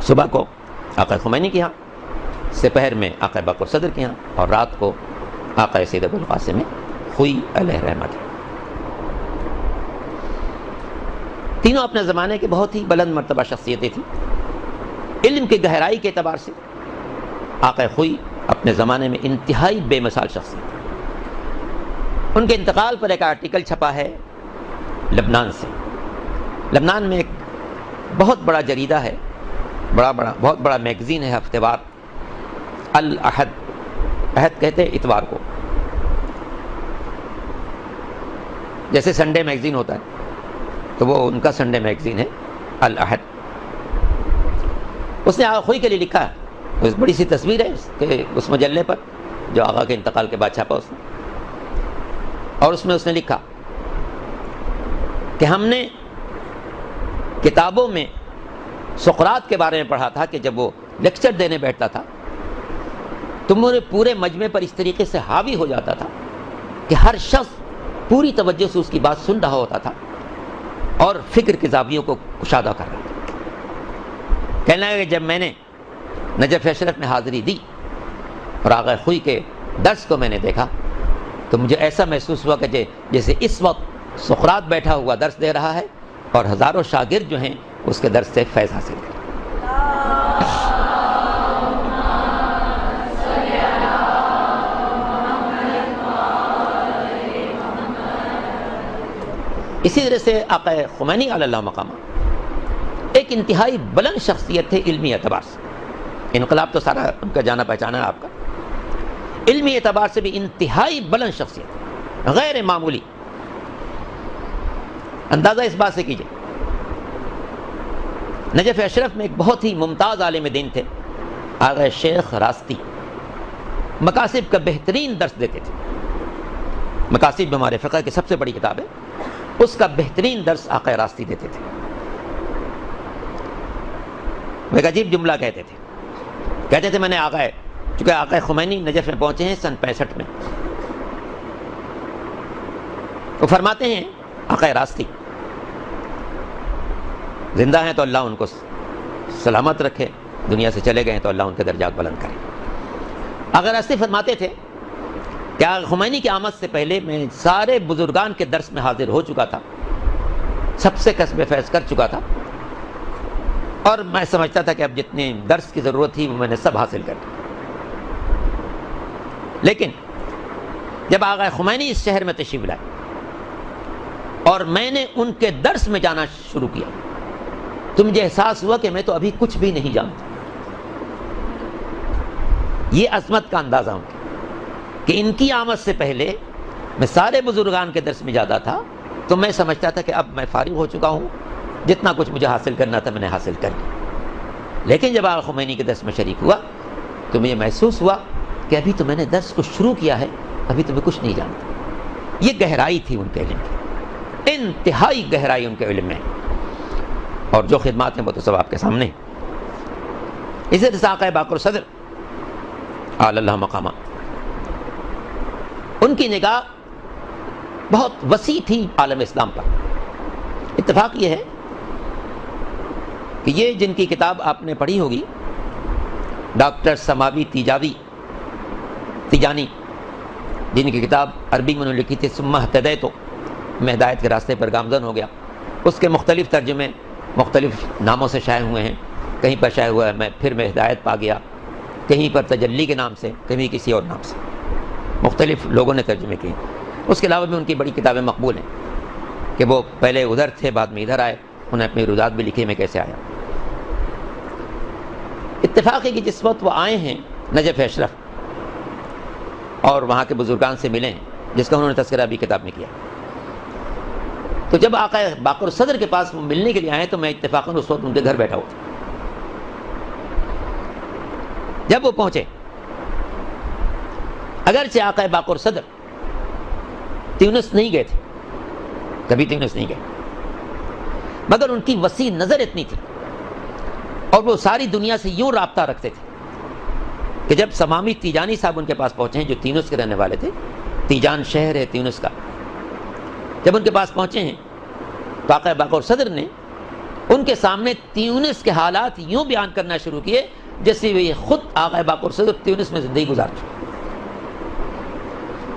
صبح کو آقا خمینی کے ہاں، سپہر میں آقا باقر صدر کے ہاں، اور رات کو آقا سید ابوالقاسم خوئی علیہ الرحمہ کے. تینوں اپنے زمانے کے بہت ہی بلند مرتبہ شخصیتیں تھیں. علم کی گہرائی کے اعتبار سے آقا خوئی اپنے زمانے میں انتہائی بے مثال شخصیت. ان کے انتقال پر ایک آرٹیکل چھپا ہے لبنان سے. لبنان میں ایک بہت بڑا جریدہ ہے، بہت بڑا میگزین ہے، ہفتہ وار، الاحد. احد کہتے ہیں اتوار کو، جیسے سنڈے میگزین ہوتا ہے تو وہ ان کا سنڈے میگزین ہے الاحد. اس نے آقا خوئی کے لیے لکھا ہے، بڑی سی تصویر ہے کہ اس مجلے پر جو آقا کے انتقال کے بعد چھاپا اس نے، اور اس میں اس نے لکھا کہ ہم نے کتابوں میں سقراط کے بارے میں پڑھا تھا کہ جب وہ لیکچر دینے بیٹھتا تھا تو پورے مجمع پر اس طریقے سے حاوی ہو جاتا تھا کہ ہر شخص پوری توجہ سے اس کی بات سن رہا ہوتا تھا اور فکر کے زاویوں کو کشادہ کر رہا تھا. کہنے لگا کہ جب میں نے نجف اشرف میں حاضری دی اور آقا خوئی کے درس کو میں نے دیکھا تو مجھے ایسا محسوس ہوا کہ جیسے اس وقت سقراط بیٹھا ہوا درس دے رہا ہے اور ہزاروں شاگرد جو ہیں اس کے درس سے فیض حاصل کریں. اسی طرح سے آقا خمینی علی اللہ مقامہ ایک انتہائی بلند شخصیت تھے علمی اعتبار سے. انقلاب تو سارا ان کا جانا پہچانا ہے آپ کا. علمی اعتبار سے بھی انتہائی بلند شخصیت، غیر معمولی. اندازہ اس بات سے کیجئے، نجف اشرف میں ایک بہت ہی ممتاز عالم دین تھے آقا شیخ راستی. مقاصد کا بہترین درس دیتے تھے. مقاصد میں ہمارے فقہ کی سب سے بڑی کتاب ہے، اس کا بہترین درس آقا راستی دیتے تھے. وہ ایک عجیب جملہ کہتے تھے میں نے چونکہ آقا خمینی نجف میں پہنچے ہیں سن 65 میں. وہ فرماتے ہیں آقا راستی زندہ ہیں تو اللہ ان کو سلامت رکھے، دنیا سے چلے گئے ہیں تو اللہ ان کے درجات بلند کرے. آقا راستی فرماتے تھے کہ آقا خمینی کی آمد سے پہلے میں سارے بزرگان کے درس میں حاضر ہو چکا تھا، سب سے کسب فیض کر چکا تھا، اور میں سمجھتا تھا کہ اب جتنے درس کی ضرورت تھی وہ میں نے سب حاصل کر لی. لیکن جب آقا خمینی اس شہر میں تشریف لائے اور میں نے ان کے درس میں جانا شروع کیا تو مجھے احساس ہوا کہ میں تو ابھی کچھ بھی نہیں جانتا. یہ عظمت کا اندازہ ہوں کہ ان کی آمد سے پہلے میں سارے بزرگان کے درس میں جاتا تھا تو میں سمجھتا تھا کہ اب میں فارغ ہو چکا ہوں، جتنا کچھ مجھے حاصل کرنا تھا میں نے حاصل کر لیا. لیکن جب آقا خمینی کے درس میں شریک ہوا تو مجھے محسوس ہوا کہ ابھی تو میں نے درس کو شروع کیا ہے، ابھی تو میں کچھ نہیں جانتا. یہ گہرائی تھی ان کے علم کی، انتہائی گہرائی ان کے علم میں، اور جو خدمات ہیں وہ تو سب آپ کے سامنے. اسی طرح آقا باقر صدر اعلی اللہ مقامہ، ان کی نگاہ بہت وسیع تھی عالم اسلام پر. اتفاق یہ ہے کہ یہ جن کی کتاب آپ نے پڑھی ہوگی، ڈاکٹر سماوی تیجانی، جن کی کتاب عربی میں انہوں نے لکھی تھی ثم اہتدیت، میں ہدایت کے راستے پر گامزن ہو گیا. اس کے مختلف ترجمے مختلف ناموں سے شائع ہوئے ہیں. کہیں پر شائع ہوا ہے پھر میں ہدایت پا گیا، کہیں پر تجلی کے نام سے، کہیں کسی اور نام سے، مختلف لوگوں نے ترجمے کیے. اس کے علاوہ بھی ان کی بڑی کتابیں مقبول ہیں کہ وہ پہلے ادھر تھے بعد میں ادھر آئے، انہیں اپنی روزات بھی لکھی میں کیسے آیا. اتفاق ہے کہ جس وقت وہ آئے ہیں نجف اشرف اور وہاں کے بزرگان سے ملے ہیں، جس کا انہوں نے تذکرہ بھی کتاب میں کیا، تو جب آقا باقر صدر کے پاس ملنے کے لیے آئے تو میں اتفاقاً اس وقت ان کے گھر بیٹھا ہوا تھا. جب وہ پہنچے، اگرچہ آقا باقر صدر تیونس نہیں گئے تھے، کبھی تیونس نہیں گئے، مگر ان کی وسیع نظر اتنی تھی اور وہ ساری دنیا سے یوں رابطہ رکھتے تھے کہ جب سمامی تیجانی صاحب ان کے پاس پہنچے ہیں، جو تیونس کے رہنے والے تھے، تیجان شہر ہے تیونس کا، جب ان کے پاس پہنچے ہیں تو آقا باقر صدر نے ان کے سامنے تیونس کے حالات یوں بیان کرنا شروع کیے جیسے وہ خود آقا باقر صدر تیونس میں زندگی گزار چکے،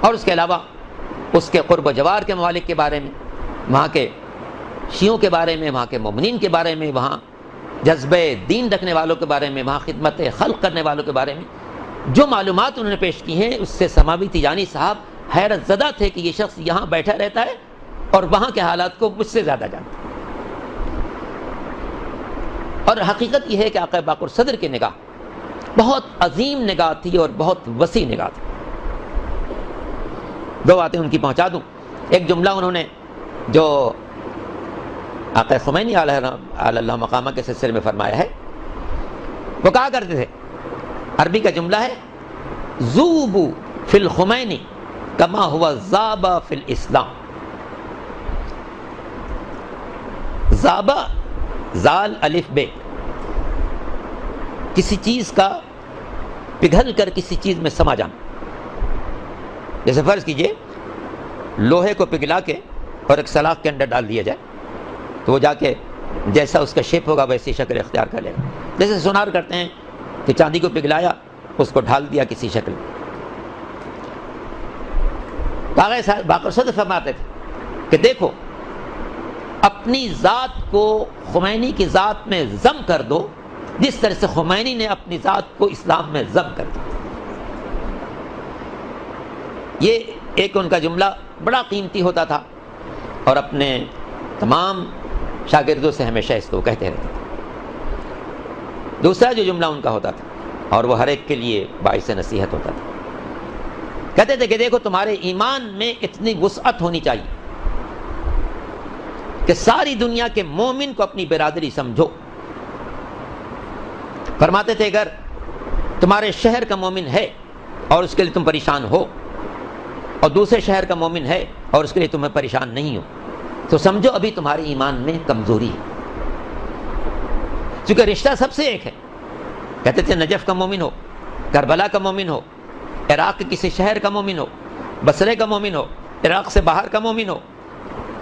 اور اس کے علاوہ اس کے قرب و جوار کے ممالک کے بارے میں، وہاں کے شیعوں کے بارے میں، وہاں کے مومنین کے بارے میں، وہاں جذبہ دین رکھنے والوں کے بارے میں، وہاں خدمت خلق کرنے والوں کے بارے میں جو معلومات انہوں نے پیش کی ہیں، اس سے سماوی تیجانی صاحب حیرت زدہ تھے کہ یہ شخص یہاں بیٹھا رہتا ہے اور وہاں کے حالات کو مجھ سے زیادہ جانتا ہے. اور حقیقت یہ ہے کہ آقا باقر صدر کی نگاہ بہت عظیم نگاہ تھی اور بہت وسیع نگاہ تھی. دو باتیں ان کی پہنچا دوں. ایک جملہ انہوں نے جو آقا خمینی علیہ اللہ مقامہ کے سلسلے میں فرمایا ہے، وہ کہا کرتے تھے، عربی کا جملہ ہے، ذوبوا فی الخمینی کما ہوا ذابا فی الاسلام. ذابا زال الف بے، کسی چیز کا پگھل کر کسی چیز میں سما جانا. جیسے فرض کیجئے لوہے کو پگھلا کے اور ایک سلاخ کے اندر ڈال دیا جائے تو وہ جا کے جیسا اس کا شیپ ہوگا ویسی شکل اختیار کر لے گا. جیسے سونار کرتے ہیں کہ چاندی کو پگھلایا، اس کو ڈھال دیا کسی شکل میں. باقر صدر فرماتے تھے کہ دیکھو اپنی ذات کو خمینی کی ذات میں ضم کر دو جس طرح سے خمینی نے اپنی ذات کو اسلام میں ضم کر دیا. یہ ایک ان کا جملہ بڑا قیمتی ہوتا تھا اور اپنے تمام شاگردوں سے ہمیشہ اس کو کہتے رہتے تھے. دوسرا جو جملہ ان کا ہوتا تھا اور وہ ہر ایک کے لیے باعث نصیحت ہوتا تھا، کہتے تھے کہ دیکھو تمہارے ایمان میں اتنی وسعت ہونی چاہیے کہ ساری دنیا کے مومن کو اپنی برادری سمجھو. فرماتے تھے اگر تمہارے شہر کا مومن ہے اور اس کے لیے تم پریشان ہو اور دوسرے شہر کا مومن ہے اور اس کے لیے تمہیں پریشان نہیں ہو تو سمجھو ابھی تمہارے ایمان میں کمزوری ہے. چونکہ رشتہ سب سے ایک ہے. کہتے تھے نجف کا مومن ہو، کربلا کا مومن ہو، عراق کے کسی شہر کا مومن ہو، بصرے کا مومن ہو، عراق سے باہر کا مومن ہو،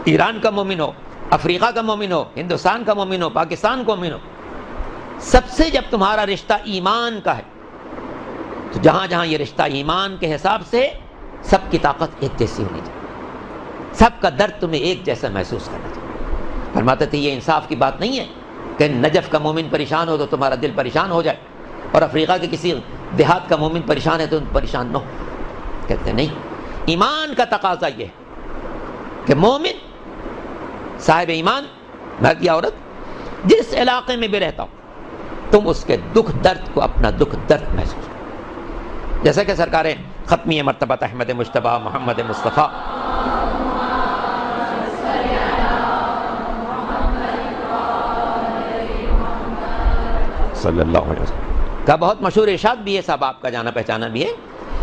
ایران کا مومن ہو، افریقہ کا مومن ہو، ہندوستان کا مومن ہو، پاکستان کا مومن ہو، سب سے جب تمہارا رشتہ ایمان کا ہے تو جہاں جہاں یہ رشتہ ایمان کے حساب سے سب کی طاقت ایک جیسی ہونی چاہیے، سب کا درد تمہیں ایک جیسا محسوس کرنا چاہیے. فرماتے تھے یہ انصاف کی بات نہیں ہے کہ نجف کا مومن پریشان ہو تو تمہارا دل پریشان ہو جائے اور افریقہ کے کسی دیہات کا مومن پریشان ہے تو پریشان نہ ہو. کہتے ہیں نہیں، ایمان کا تقاضا یہ ہے کہ مومن صاحب ایمان مرد یا عورت جس علاقے میں بھی رہتا ہو تم اس کے دکھ درد کو اپنا دکھ درد محسوس کرو. جیسا کہ سرکار ختمی مرتبہ احمد مجتبیٰ محمد مصطفیٰ صلی اللہ علیہ وسلم کا بہت مشہور ارشاد بھی ہے، صاحب آپ کا جانا پہچانا بھی ہے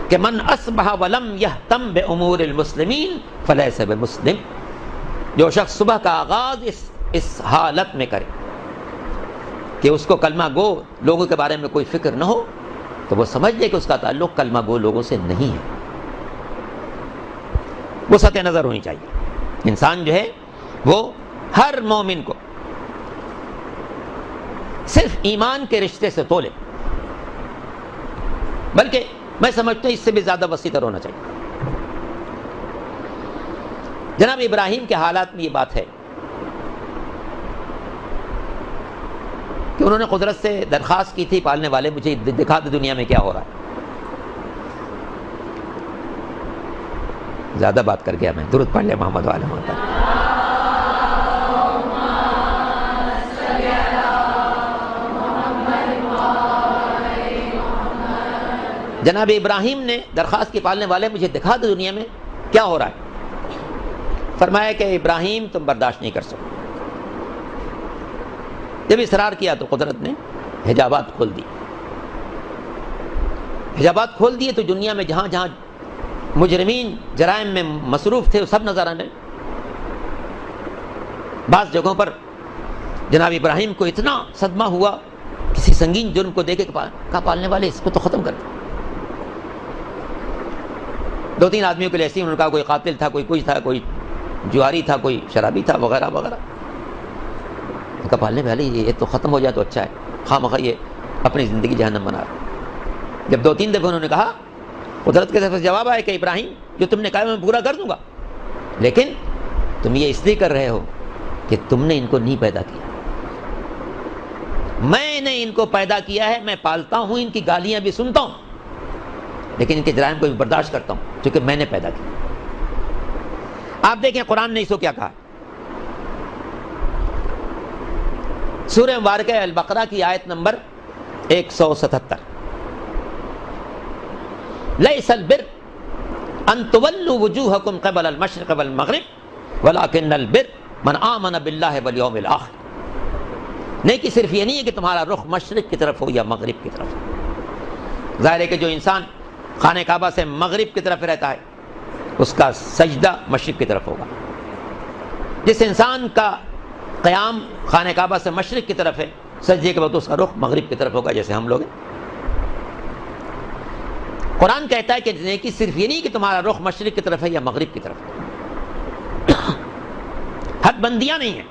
کہ من اصبح ولم یہتم بامور المسلمین فلیس بمسلم. جو شخص صبح کا آغاز اس حالت میں کرے کہ اس کو کلمہ گو لوگوں کے بارے میں کوئی فکر نہ ہو تو وہ سمجھ لے کہ اس کا تعلق کلمہ گو لوگوں سے نہیں ہے. وسعت نظر ہونی چاہیے. انسان جو ہے وہ ہر مومن کو صرف ایمان کے رشتے سے تولے، بلکہ میں سمجھتا ہوں اس سے بھی زیادہ وسیع تر ہونا چاہیے. جناب ابراہیم کے حالات میں یہ بات ہے کہ انہوں نے قدرت سے درخواست کی تھی، پالنے والے مجھے دکھا دے دنیا میں کیا ہو رہا ہے. زیادہ بات کر گیا میں، درود پڑھ لے محمد وعلی محمد. جناب ابراہیم نے درخواست کی، پالنے والے مجھے دکھا دے دنیا میں کیا ہو رہا ہے. فرمایا کہ ابراہیم تم برداشت نہیں کر سکتے. جب اصرار کیا تو قدرت نے حجابات کھول دی. حجابات کھول دیے تو دنیا میں جہاں جہاں مجرمین جرائم میں مصروف تھے وہ سب نظر آنے. بعض جگہوں پر جناب ابراہیم کو اتنا صدمہ ہوا کسی سنگین جرم کو دیکھے کہا پالنے والے اس کو تو ختم کر دیں. 2-3 آدمیوں کے لیے ایسے انہوں نے کہا کوئی قاتل تھا, کوئی کچھ تھا, کوئی جواری تھا, کوئی شرابی تھا وغیرہ وغیرہ. کہا پالنے والے یہ تو ختم ہو جائے تو اچھا ہے, خواہ مخواہ یہ اپنی زندگی جہنم بنا رہا. جب 2-3 دفعہ انہوں نے کہا قدرت کی طرف سے جواب آیا کہ ابراہیم جو تم نے کہا میں پورا کر دوں گا, لیکن تم یہ اس لیے کر رہے ہو کہ تم نے ان کو نہیں پیدا کیا, میں نے ان کو پیدا کیا ہے, میں پالتا ہوں, ان کی گالیاں بھی سنتا ہوں, لیکن ان کے جرائم کو بھی برداشت کرتا ہوں کیونکہ میں نے پیدا کیا. آپ دیکھیں قرآن نے اس کو کیا کہا. سورہ مبارکہ البقرہ کی آیت نمبر 177, لیس البر ان تولوا وجوہکم قبل المشرق والمغرب ولکن البر من آمن باللہ والیوم الآخر. نیکی صرف یہ نہیں ہے کہ تمہارا رخ مشرق کی طرف ہو یا مغرب کی طرف ہو. ظاہر ہے کہ جو انسان خانہ کعبہ سے مغرب کی طرف رہتا ہے اس کا سجدہ مشرق کی طرف ہوگا. جس انسان کا قیام خانہ کعبہ سے مشرق کی طرف ہے سجدے کے بعد اس کا رخ مغرب کی طرف ہوگا, جیسے ہم لوگ ہیں. قرآن کہتا ہے کہ نیکی صرف یہ نہیں کہ تمہارا رخ مشرق کی طرف ہے یا مغرب کی طرف. حد بندیاں نہیں ہیں,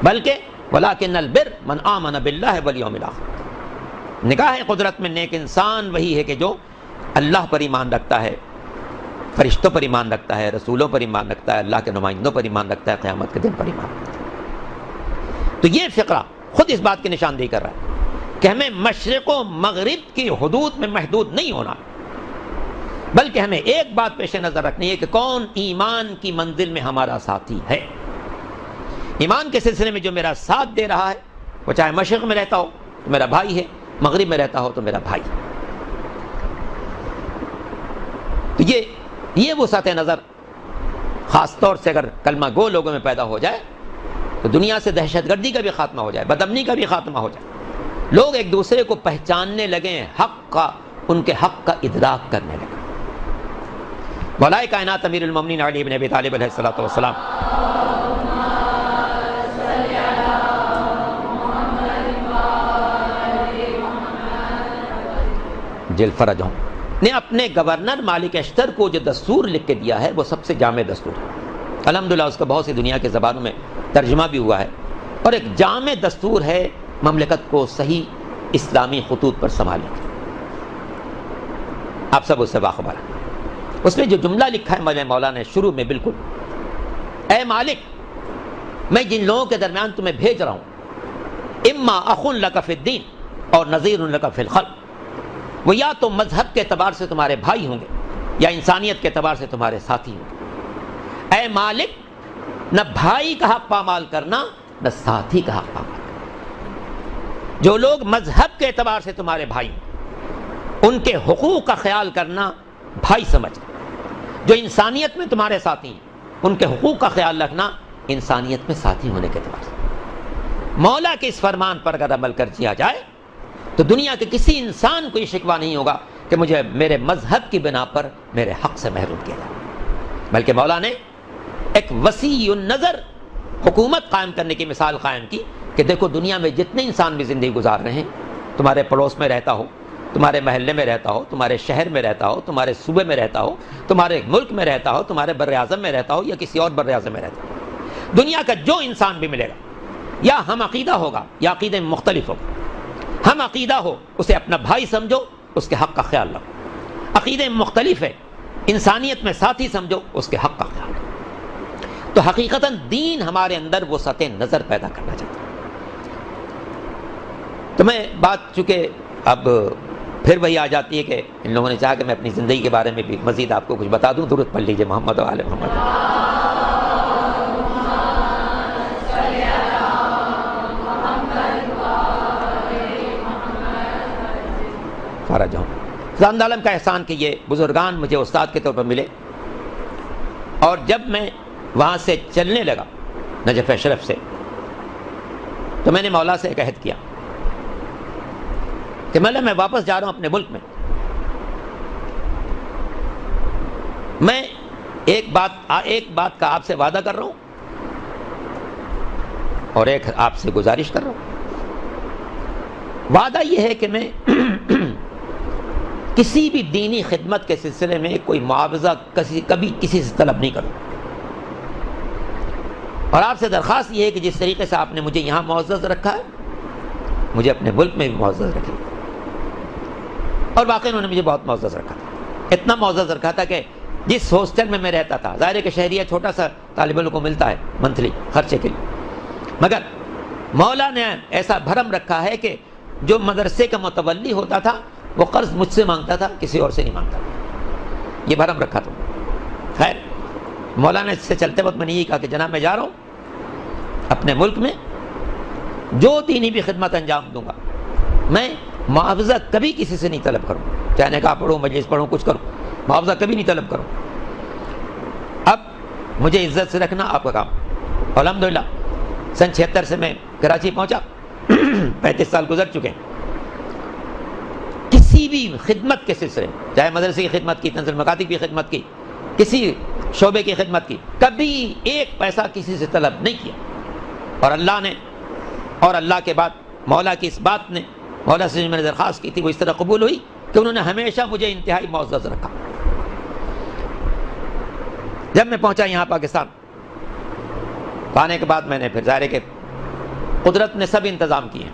بلکہ ولیکن البر من آمن باللہ والیوم الآخر. نگاہ قدرت میں نیک انسان وہی ہے کہ جو اللہ پر ایمان رکھتا ہے, فرشتوں پر ایمان رکھتا ہے, رسولوں پر ایمان رکھتا ہے, اللہ کے نمائندوں پر ایمان رکھتا ہے, قیامت کے دن پر ایمان رکھتا ہے. تو یہ فقرہ خود اس بات کی نشاندہی کر رہا ہے کہ ہمیں مشرق و مغرب کی حدود میں محدود نہیں ہونا, بلکہ ہمیں ایک بات پیش نظر رکھنی ہے کہ کون ایمان کی منزل میں ہمارا ساتھی ہے. ایمان کے سلسلے میں جو میرا ساتھ دے رہا ہے وہ چاہے مشرق میں رہتا ہو تو میرا بھائی ہے, مغرب میں رہتا ہو تو میرا بھائی. تو یہ وسعت نظر خاص طور سے اگر کلمہ گو لوگوں میں پیدا ہو جائے تو دنیا سے دہشت گردی کا بھی خاتمہ ہو جائے, بدامنی کا بھی خاتمہ ہو جائے, لوگ ایک دوسرے کو پہچاننے لگیں, حق کا, ان کے حق کا ادراک کرنے لگیں. مولا کائنات امیر المومنین علی بن ابی طالب علیہ الصلوۃ والسلام جل فرجوں نے اپنے گورنر مالک اشتر کو جو دستور لکھ کے دیا ہے وہ سب سے جامع دستور ہے. الحمدللہ اس کا بہت سی دنیا کے زبانوں میں ترجمہ بھی ہوا ہے, اور ایک جامع دستور ہے مملکت کو صحیح اسلامی خطوط پر سنبھالنے کی. آپ سب اس سے باخبر ہیں. اس میں جو جملہ لکھا ہے مولا نے شروع میں بالکل, اے مالک میں جن لوگوں کے درمیان تمہیں بھیج رہا ہوں اما اخ لک فی الدین اور نذیر لک فی الخلق, وہ یا تو مذہب کے اعتبار سے تمہارے بھائی ہوں گے یا انسانیت کے اعتبار سے تمہارے ساتھی ہوں گے. اے مالک نہ بھائی کا حق پامال کرنا نہ ساتھی کا حق پامال کرنا. جو لوگ مذہب کے اعتبار سے تمہارے بھائی ان کے حقوق کا خیال کرنا بھائی سمجھ, جو انسانیت میں تمہارے ساتھی ہیں ان کے حقوق کا خیال رکھنا انسانیت میں ساتھی ہونے کے اعتبار سے. مولا کے اس فرمان پر اگر عمل کر دیا جائے تو دنیا کے کسی انسان کو یہ شکوہ نہیں ہوگا کہ مجھے میرے مذہب کی بنا پر میرے حق سے محروم کیا جائے, بلکہ مولا نے ایک وسیع النظر حکومت قائم کرنے کی مثال قائم کی کہ دیکھو دنیا میں جتنے انسان بھی زندگی گزار رہے ہیں, تمہارے پڑوس میں رہتا ہو, تمہارے محلے میں رہتا ہو, تمہارے شہر میں رہتا ہو, تمہارے صوبے میں رہتا ہو, تمہارے ملک میں رہتا ہو, تمہارے بر اعظم میں رہتا ہو یا کسی اور بر اعظم میں رہتا ہو, دنیا کا جو انسان بھی ملے گا یا ہم عقیدہ ہوگا یا عقیدے میں مختلف ہوگا. ہم عقیدہ ہو اسے اپنا بھائی سمجھو, اس کے حق کا خیال رکھو. عقیدے میں مختلف ہے, انسانیت میں ساتھی سمجھو, اس کے حق کا خیال رکھو. تو حقیقتاً دین ہمارے اندر وہ سطح نظر پیدا کرنا چاہتا ہے. تو میں بات چونکہ اب پھر وہی آ جاتی ہے کہ ان لوگوں نے چاہا کہ میں اپنی زندگی کے بارے میں بھی مزید آپ کو کچھ بتا دوں. درود پڑھ لیجیے محمد و آل محمد. فرج ہوں. خدا عالم کا احسان کہ یہ بزرگان مجھے استاد کے طور پر ملے, اور جب میں وہاں سے چلنے لگا نجف اشرف سے، تو میں نے مولا سے ایک عہد کیا کہ مولا میں واپس جا رہا ہوں اپنے ملک میں ایک بات کا آپ سے وعدہ کر رہا ہوں اور ایک آپ سے گزارش کر رہا ہوں۔ وعدہ یہ ہے کہ میں کسی بھی دینی خدمت کے سلسلے میں کوئی معاوضہ کبھی کسی سے طلب نہیں کروں، اور آپ سے درخواست یہ ہے کہ جس طریقے سے آپ نے مجھے یہاں معزز رکھا ہے مجھے اپنے ملک میں بھی معزز رکھے۔ اور واقعی انہوں نے مجھے بہت معزز رکھا تھا، اتنا معزز رکھا تھا کہ جس ہاسٹل میں رہتا تھا، ظاہر ہے کہ شہریہ چھوٹا سا طالب علم کو ملتا ہے منتھلی خرچے کے لیے، مگر مولا نے ایسا بھرم رکھا ہے کہ جو مدرسے کا متولی ہوتا تھا وہ قرض مجھ سے مانگتا تھا، کسی اور سے نہیں مانگتا، یہ بھرم رکھا تھا۔ خیر مولانا سے چلتے وقت میں نے یہ کہا کہ جناب میں جا رہا ہوں اپنے ملک میں، جو دینی بھی خدمت انجام دوں گا میں معاوضہ کبھی کسی سے نہیں طلب کروں، چاہے نکاح پڑھوں، مجلس پڑھوں، کچھ کروں، معاوضہ کبھی نہیں طلب کروں۔ اب مجھے عزت سے رکھنا آپ کا کام۔ الحمدللہ سن 76 سے میں کراچی پہنچا، 35 سال گزر چکے ہیں۔ کسی بھی خدمت کے سلسلے، چاہے مدرسے کی خدمت کی، تنزیل مکاتب کی خدمت کی، کسی شعبے کی خدمت کی، کبھی ایک پیسہ کسی سے طلب نہیں کیا۔ اور اللہ کے بعد مولا کی اس بات نے، مولا سے میں نے درخواست کی تھی وہ اس طرح قبول ہوئی کہ انہوں نے ہمیشہ مجھے انتہائی معزز رکھا۔ جب میں پہنچا یہاں پاکستان، آنے کے بعد میں نے پھر ظاہر ہے کہ قدرت نے سب انتظام کیے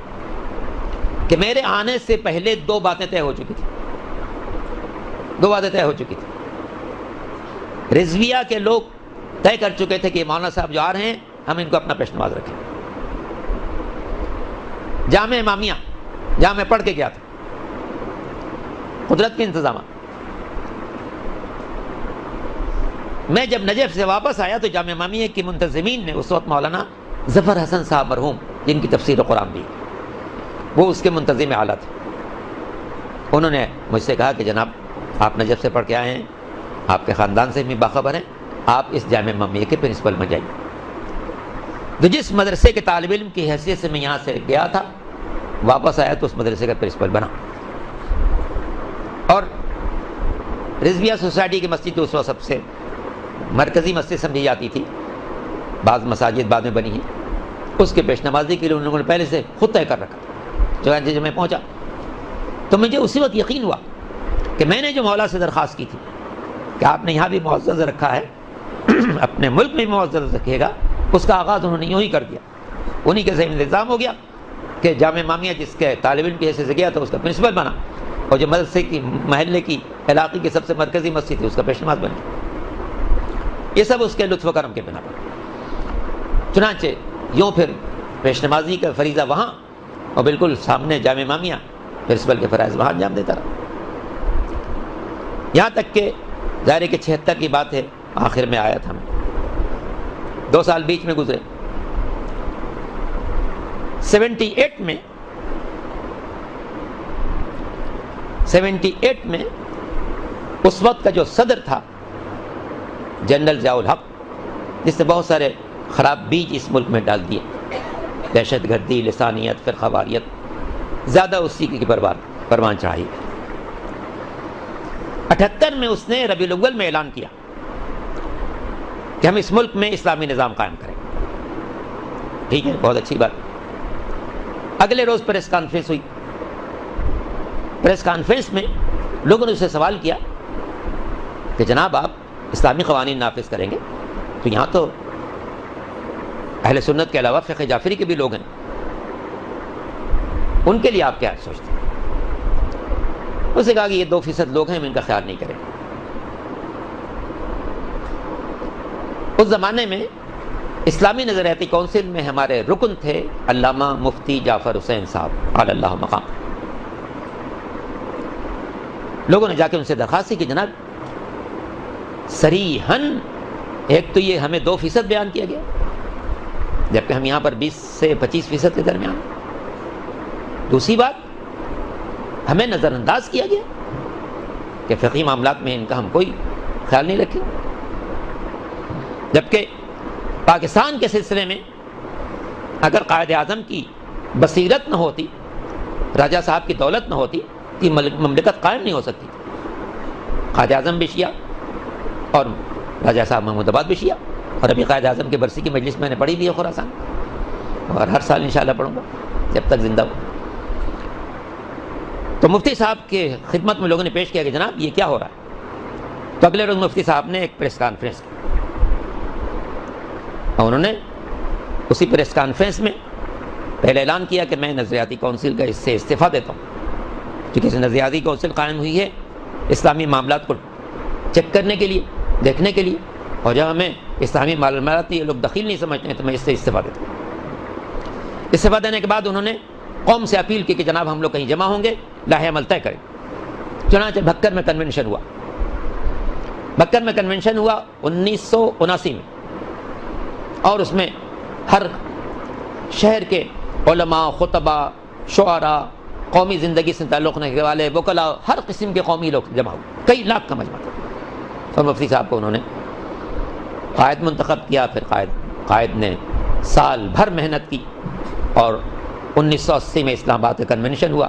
کہ میرے آنے سے پہلے دو باتیں طے ہو چکی تھی۔ رضویہ کے لوگ طے کر چکے تھے کہ مولانا صاحب جو آ رہے ہیں ہم ان کو اپنا پیش نماز رکھیں۔ جامع امامیہ جہاں میں پڑھ کے گیا تھا، قدرت کے انتظامات۔ میں جب نجف سے واپس آیا تو جامع امامیہ کی منتظمین نے اس وقت مولانا ظفر حسن صاحب مرحوم، جن کی تفسیر قرآن بھی وہ اس کے منتظم اعلیٰ تھے، انہوں نے مجھ سے کہا کہ جناب آپ نجف سے پڑھ کے آئے ہیں، آپ کے خاندان سے بھی باخبر ہیں، آپ اس جامع امامیہ کے پرنسپل بن جائیے۔ تو جس مدرسے کے طالب علم کی حیثیت سے میں یہاں سے گیا تھا، واپس آیا تو اس مدرسے کا پرنسپل بنا۔ اور رضویہ سوسائٹی کی مسجد اس وقت سب سے مرکزی مسجد سمجھی جاتی تھی، بعض مساجد بعد میں بنی ہیں، اس کے پیش نمازی کے لیے ان لوگوں نے پہلے سے خود طے کر رکھا تھا۔ جب میں پہنچا تو مجھے اسی وقت یقین ہوا کہ میں نے جو مولا سے درخواست کی تھی کہ آپ نے یہاں بھی معزز رکھا ہے، اپنے ملک میں بھی معزز رکھے گا، اس کا آغاز انہوں نے یوں ہی کر دیا۔ انہی کے ذہن میں الزام ہو گیا کہ جامع امامیہ جس کے طالب علم کی حیثیت سے گیا تھا اس کا پرنسپل بنا، اور جو مدرسے کی محلے کی علاقے کی سب سے مرکزی مسجد تھی اس کا پیش نماز بن گیا۔ یہ سب اس کے لطف و کرم کے بنا پر۔ چنانچہ یوں پھر پیش نمازی کا فریضہ وہاں، اور بالکل سامنے جامع امامیہ، پرنسپل کے فرائض وہاں انجام دیتا رہا، یہاں تک کہ ظاہر ہے کہ 76 کی بات ہے، آخر میں آیا تھا میں، 2 سال بیچ میں گزرے۔ 78 میں اس وقت کا جو صدر تھا جنرل ضیاء الحق، جس نے بہت سارے خراب بیج اس ملک میں ڈال دیے، دہشت گردی، لسانیت، فرقہ واریت، زیادہ اسی کی پروان چڑھائی۔ 78 میں اس نے ربیع الاول میں اعلان کیا کہ ہم اس ملک میں اسلامی نظام قائم کریں۔ ٹھیک ہے، بہت اچھی بات۔ اگلے روز پریس کانفرنس ہوئی۔ پریس کانفرنس میں لوگوں نے اسے سوال کیا کہ جناب آپ اسلامی قوانین نافذ کریں گے تو یہاں تو اہل سنت کے علاوہ فقہ جعفری کے بھی لوگ ہیں، ان کے لیے آپ کیا سوچتے ہیں؟ اس نے کہا کہ یہ 2% لوگ ہیں، ہم ان کا خیال نہیں کریں۔ اس زمانے میں اسلامی نظریاتی کونسل میں ہمارے رکن تھے علامہ مفتی جعفر حسین صاحب علی اللہ مقام۔ لوگوں نے جا کے ان سے درخواست کی کہ جناب صریحاً ایک تو یہ ہمیں 2% بیان کیا گیا، جبکہ ہم یہاں پر 20 سے 25% کے درمیان۔ دوسری بات، ہمیں نظر انداز کیا گیا کہ فقہی معاملات میں ان کا ہم کوئی خیال نہیں رکھیں، جبکہ پاکستان کے سلسلے میں اگر قائد اعظم کی بصیرت نہ ہوتی، راجہ صاحب کی دولت نہ ہوتی، یہ مملکت قائم نہیں ہو سکتی۔ قائد اعظم بھی شیعہ اور راجہ صاحب محمود آباد بھی شیعہ، اور ابھی قائد اعظم کی برسی کی مجلس میں نے پڑھی بھی ہے خراسان، اور ہر سال انشاءاللہ پڑھوں گا جب تک زندہ ہوں۔ تو مفتی صاحب کے خدمت میں لوگوں نے پیش کیا کہ جناب یہ کیا ہو رہا ہے؟ تو اگلے روز مفتی صاحب نے ایک پریس کانفرنس کی، اور انہوں نے اسی پریس کانفرنس میں پہلے اعلان کیا کہ میں نظریاتی کونسل کا اس سے استعفیٰ دیتا ہوں، کیونکہ نظریاتی کونسل قائم ہوئی ہے اسلامی معاملات کو چیک کرنے کے لیے، دیکھنے کے لیے، اور جب ہمیں اسلامی معاملات یہ لوگ دخیل نہیں سمجھتے ہیں تو میں اس سے استعفیٰ دیتا ہوں۔ استعفیٰ دینے کے بعد انہوں نے قوم سے اپیل کی کہ جناب ہم لوگ کہیں جمع ہوں گے، لاہ عمل طے کریں۔ چنانچہ بھکر میں کنونشن ہوا، بھکر میں کنونشن ہوا 1979 میں، اور اس میں ہر شہر کے علماء، خطبہ، شعراء، قومی زندگی سے تعلق رکھنے والے وکلاء، ہر قسم کے قومی لوگ جمع ہوئے، کئی لاکھ کا مجمع تھا۔ اور مفتی صاحب کو انہوں نے قائد منتخب کیا، پھر قائد نے سال بھر محنت کی، اور 1980 میں اسلام آباد کا کنونشن ہوا،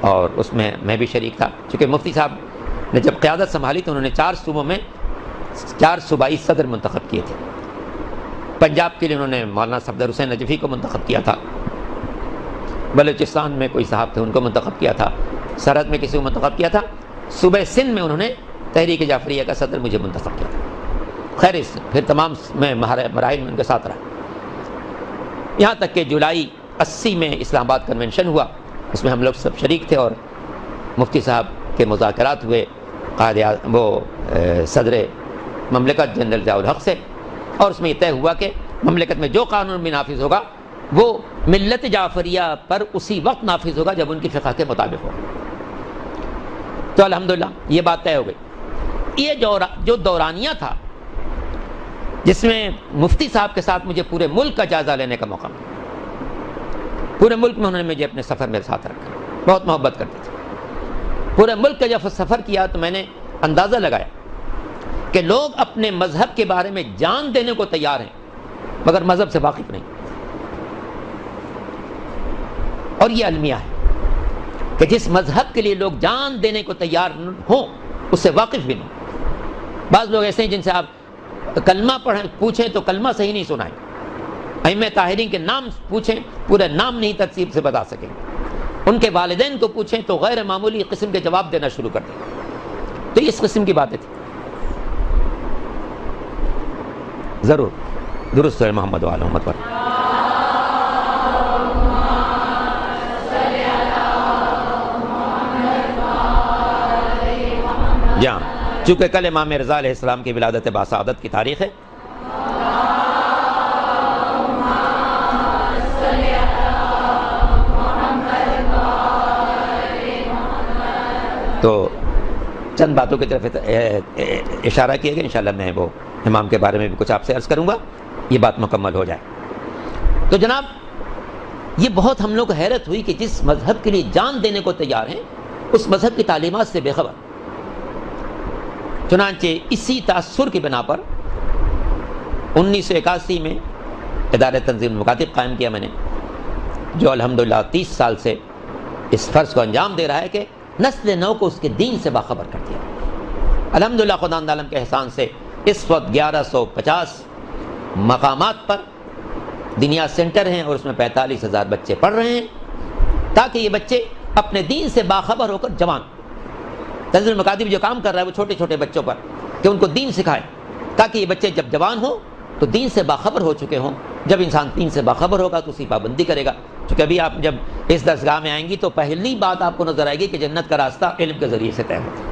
اور اس میں میں بھی شریک تھا۔ چونکہ مفتی صاحب نے جب قیادت سنبھالی تو انہوں نے 4 صوبوں میں 4 صوبائی صدر منتخب کیے تھے۔ پنجاب کے لیے انہوں نے مولانا صفدر حسین نجفی کو منتخب کیا تھا، بلوچستان میں کوئی صاحب تھے ان کو منتخب کیا تھا، سرحد میں کسی کو منتخب کیا تھا، صوبہ سندھ میں انہوں نے تحریک جعفریہ کا صدر مجھے منتخب کیا تھا۔ خیر اس پھر تمام میں مراحل میں ان کے ساتھ رہا، یہاں تک کہ جولائی 80 میں اسلام آباد کنونشن ہوا، اس میں ہم لوگ سب شریک تھے، اور مفتی صاحب کے مذاکرات ہوئے صدر مملکت جنرل ضیاء الحق سے، اور اس میں یہ طے ہوا کہ مملکت میں جو قانون بھی نافذ ہوگا وہ ملت جعفریہ پر اسی وقت نافذ ہوگا جب ان کی فقہ کے مطابق ہوگا۔ تو الحمدللہ یہ بات طے ہو گئی۔ یہ جو دورانیہ تھا جس میں مفتی صاحب کے ساتھ مجھے پورے ملک کا جائزہ لینے کا موقع ملا، پورے ملک میں انہوں نے مجھے اپنے سفر میں ساتھ رکھا، بہت محبت کرتے تھے۔ پورے ملک کا جب سفر کیا تو میں نے اندازہ لگایا کہ لوگ اپنے مذہب کے بارے میں جان دینے کو تیار ہیں مگر مذہب سے واقف نہیں، اور یہ المیہ ہے کہ جس مذہب کے لیے لوگ جان دینے کو تیار ہوں اس سے واقف بھی نہیں۔ بعض لوگ ایسے ہیں جن سے آپ کلمہ پوچھیں تو کلمہ صحیح نہیں سنائیں، ائمہ طاہرین کے نام پوچھیں پورے نام نہیں ترتیب سے بتا سکیں، ان کے والدین کو پوچھیں تو غیر معمولی قسم کے جواب دینا شروع کر دیں۔ تو اس قسم کی باتیں تھیں۔ ضرور درست ہے محمد وعلی محمد پر۔ جہاں چونکہ کل امام رضا علیہ السلام کی ولادت باسعادت کی تاریخ ہے، تو چند باتوں کی طرف اشارہ کیا گیا، انشاءاللہ میں وہ امام کے بارے میں بھی کچھ آپ سے عرض کروں گا، یہ بات مکمل ہو جائے۔ تو جناب یہ بہت ہم لوگ کو حیرت ہوئی کہ جس مذہب کے لیے جان دینے کو تیار ہیں اس مذہب کی تعلیمات سے بے خبر۔ چنانچہ اسی تاثر کی بنا پر 1981 میں ادارہ تنظیم المکاتب قائم کیا میں نے، جو الحمدللہ 30 سال سے اس فرض کو انجام دے رہا ہے کہ نسل نو کو اس کے دین سے باخبر کر دیا۔ الحمدللہ خدا عالم کے احسان سے اس وقت 1150 مقامات پر دنیا سینٹر ہیں، اور اس میں 45,000 بچے پڑھ رہے ہیں، تاکہ یہ بچے اپنے دین سے باخبر ہو کر جوان، تنظیم المکاتب جو کام کر رہا ہے وہ چھوٹے چھوٹے بچوں پر کہ ان کو دین سکھائے، تاکہ یہ بچے جب جوان ہوں تو دین سے باخبر ہو چکے ہوں۔ جب انسان دین سے باخبر ہوگا تو اسی پابندی کرے گا۔ چونکہ ابھی آپ جب اس درسگاہ میں آئیں گی تو پہلی بات آپ کو نظر آئے گی کہ جنت کا راستہ علم کے ذریعے سے طے ہوتا ہے۔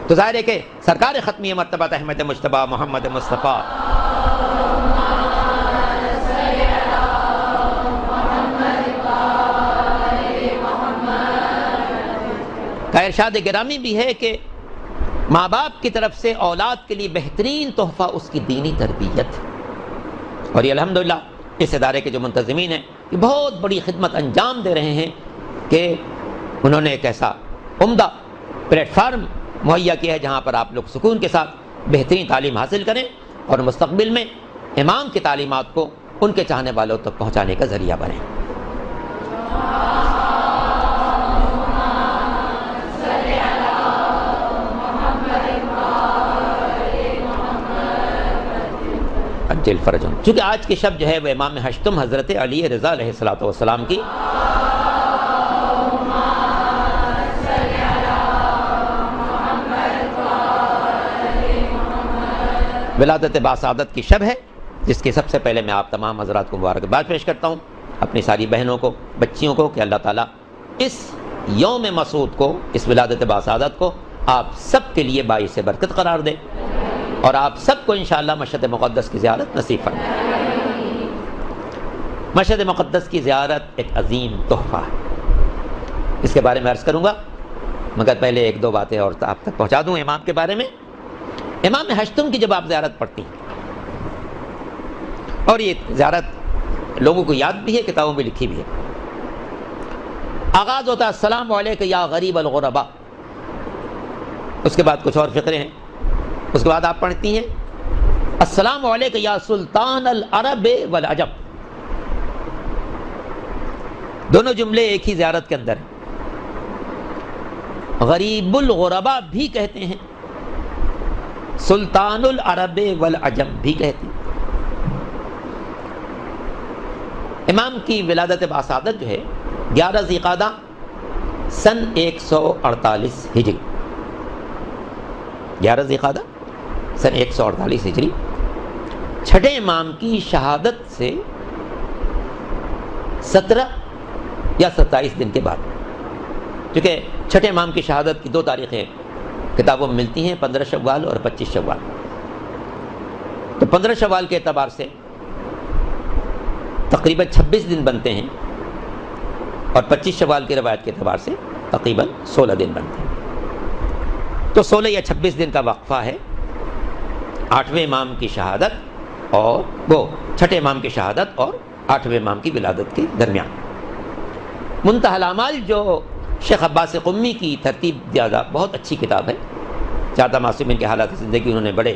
تو ظاہر ہے کہ سرکار ختمی مرتبہ احمد مجتبیٰ محمد مصطفیٰ کا ارشاد گرامی بھی ہے کہ ماں باپ کی طرف سے اولاد کے لیے بہترین تحفہ اس کی دینی تربیت، اور یہ الحمدللہ اس ادارے کے جو منتظمین ہیں یہ بہت بڑی خدمت انجام دے رہے ہیں کہ انہوں نے ایک ایسا عمدہ پلیٹ فارم مہیا کیا ہے جہاں پر آپ لوگ سکون کے ساتھ بہترین تعلیم حاصل کریں، اور مستقبل میں امام کی تعلیمات کو ان کے چاہنے والوں تک پہنچانے کا ذریعہ بنیں۔ عجل فرجهم، چونکہ آج کی شب جو ہے وہ امام ہشتم حضرت علی رضا علیہ السلام کی ولادت باسعادت کی شب ہے، جس کی سب سے پہلے میں آپ تمام حضرات کو مبارکباد پیش کرتا ہوں، اپنی ساری بہنوں کو، بچیوں کو، کہ اللہ تعالیٰ اس یوم مسعود کو، اس ولادت باسعادت کو آپ سب کے لیے باعث برکت قرار دے، اور آپ سب کو انشاءاللہ مشہد مقدس کی زیارت نصیب فرمائے۔ مشہد مقدس کی زیارت ایک عظیم تحفہ ہے، اس کے بارے میں عرض کروں گا، مگر پہلے ایک دو باتیں اور آپ تک پہنچا دوں امام کے بارے میں۔ امام ہشتم کی جب آپ زیارت پڑھتی ہیں، اور یہ زیارت لوگوں کو یاد بھی ہے، کتابوں میں لکھی بھی ہے، آغاز ہوتا ہے السلام علیکم یا غریب الغرباء، اس کے بعد کچھ اور فقرے ہیں، اس کے بعد آپ پڑھتی ہیں السلام علیکم یا سلطان العرب والعجم، دونوں جملے ایک ہی زیارت کے اندر ہیں۔ غریب الغرباء بھی کہتے ہیں، سلطان العرب والعجم بھی کہتے ہیں۔ امام کی ولادت باسعادت جو ہے 11 ذی القعدہ سن 148 ہجری، 11 ذی القعدہ سن 148 ہجری، چھٹے امام کی شہادت سے 17 یا 27 دن کے بعد، کیونکہ چھٹے امام کی شہادت کی 2 تاریخیں کتابوں میں ملتی ہیں، 15 شوال اور 25 شوال، تو 15 شوال کے اعتبار سے تقریباً 26 دن بنتے ہیں، اور 25 شوال کی روایت کے اعتبار سے تقریباً 16 دن بنتے ہیں، تو 16 یا 26 دن کا وقفہ ہے 8ویں امام کی شہادت اور وہ چھٹے امام کی شہادت اور 8ویں امام کی ولادت کے درمیان۔ منتہی الاعمال جو شیخ عباس قمی کی ترتیب زیادہ بہت اچھی کتاب ہے، چادہ معصومین کے حالات زندگی انہوں نے بڑے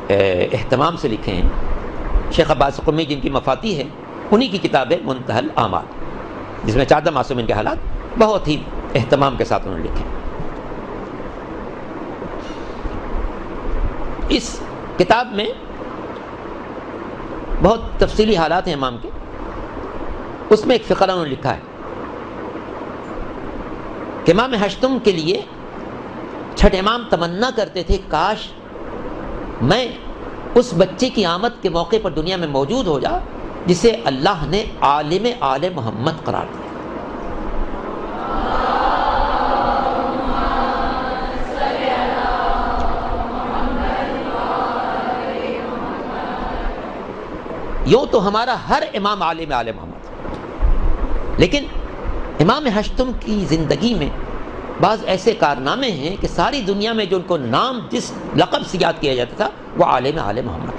اہتمام سے لکھے ہیں، شیخ عباس قمی جن کی مفاتی ہے انہی کی کتاب ہے منتہی الاعمال، جس میں چادہ معصومین کے حالات بہت ہی اہتمام کے ساتھ انہوں نے لکھے۔ اس کتاب میں بہت تفصیلی حالات ہیں امام کے، اس میں ایک فقرہ انہوں نے لکھا ہے کہ امام ہشتم کے لیے چھٹے امام تمنا کرتے تھے کاش میں اس بچے کی آمد کے موقع پر دنیا میں موجود ہو جا جسے اللہ نے عالم آل محمد قرار دیا۔ یوں تو ہمارا ہر امام عالم آل محمد، لیکن امام ہشتم کی زندگی میں بعض ایسے کارنامے ہیں کہ ساری دنیا میں جو ان کو نام جس لقب سے یاد کیا جاتا تھا وہ عالم آل محمد۔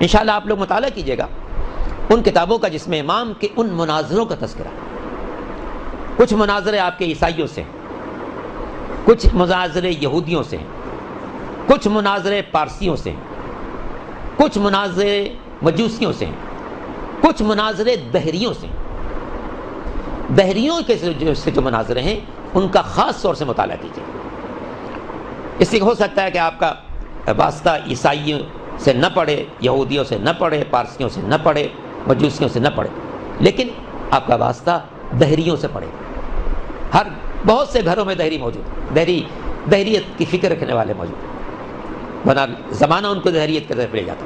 انشاءاللہ آپ لوگ مطالعہ کیجئے گا ان کتابوں کا جس میں امام کے ان مناظروں کا تذکرہ، کچھ مناظرے آپ کے عیسائیوں سے ہیں، کچھ مناظرے یہودیوں سے ہیں، کچھ مناظرے پارسیوں سے ہیں، کچھ مناظرے مجوسیوں سے ہیں، کچھ مناظرے دہریوں سے ہیں۔ دہریوں کے سے جو مناظرے ہیں ان کا خاص طور سے مطالعہ کیجیے، اس سے ہو سکتا ہے کہ آپ کا واسطہ عیسائیوں سے نہ پڑے، یہودیوں سے نہ پڑے، پارسیوں سے نہ پڑے، مجوسیوں سے نہ پڑے، لیکن آپ کا واسطہ دہریوں سے پڑے۔ ہر بہت سے گھروں میں دہری موجود، دہریت کی فکر رکھنے والے موجود، بنا زمانہ ان کو دہریت کی طرف لے جاتا۔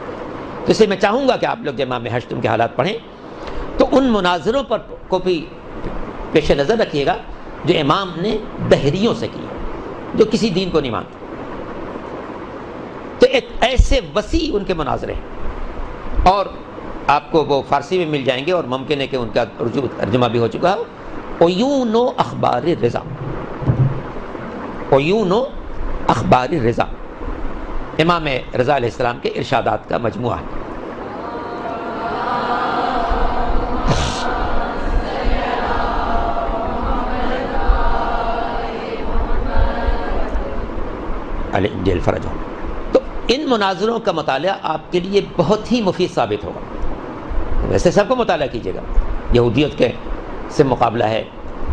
تو اس لیے میں چاہوں گا کہ آپ لوگ جب امام ہشتم کے حالات پڑھیں تو ان مناظروں پر کو بھی پیش نظر رکھیے گا جو امام نے دہریوں سے کی، جو کسی دین کو نہیں مانتے۔ تو ایک ایسے وسیع ان کے مناظرے ہیں، اور آپ کو وہ فارسی میں مل جائیں گے، اور ممکن ہے کہ ان کا اردو ترجمہ بھی ہو چکا ہے۔ عیون و اخبار رضا، عیون و اخبار رضا امام رضا علیہ السلام کے ارشادات کا مجموعہ ہے۔ علی فرج ہو، تو ان مناظروں کا مطالعہ آپ کے لیے بہت ہی مفید ثابت ہوگا. ویسے سب کو مطالعہ کیجیے گا. یہودیت کے سے مقابلہ ہے،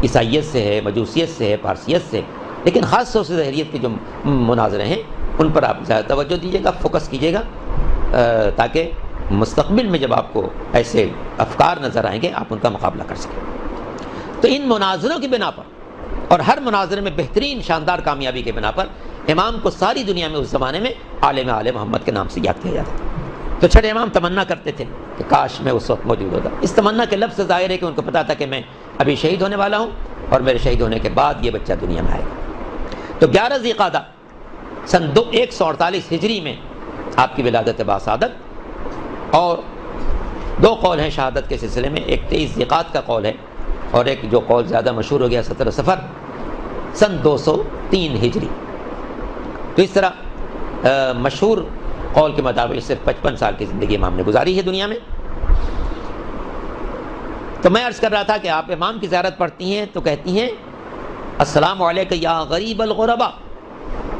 عیسائیت سے ہے، مجوسیت سے ہے، پارسیت سے، لیکن خاص طور سے ظاہریت کے جو مناظرے ہیں ان پر آپ زیادہ توجہ دیجیے گا، فوکس کیجیے گا، تاکہ مستقبل میں جب آپ کو ایسے افکار نظر آئیں گے آپ ان کا مقابلہ کر سکیں. تو ان مناظروں کی بنا پر اور ہر مناظرے میں بہترین شاندار کامیابی کے بنا پر امام کو ساری دنیا میں اس زمانے میں عالم آل محمد کے نام سے یاد کیا جاتا تھا. تو چھٹے امام تمنا کرتے تھے کہ کاش میں اس وقت موجود ہوتا. اس تمنا کے لفظ سے ظاہر ہے کہ ان کو پتا تھا کہ میں ابھی شہید ہونے والا ہوں اور میرے شہید ہونے کے بعد یہ بچہ دنیا میں آئے گا. تو 11 ذی القعدہ سن 148 ہجری میں آپ کی ولادت باسعادت، اور دو قول ہیں شہادت کے سلسلے میں. ایک 23 ذی القعدہ کا قول ہے اور ایک جو قول زیادہ مشہور ہو گیا 17 صفر سن 203 ہجری. تو اس طرح مشہور قول کے مطابق صرف 55 سال کی زندگی امام نے گزاری ہے دنیا میں. تو میں عرض کر رہا تھا کہ آپ امام کی زیارت پڑھتی ہیں تو کہتی ہیں السلام علیکم یا غریب الغرباء،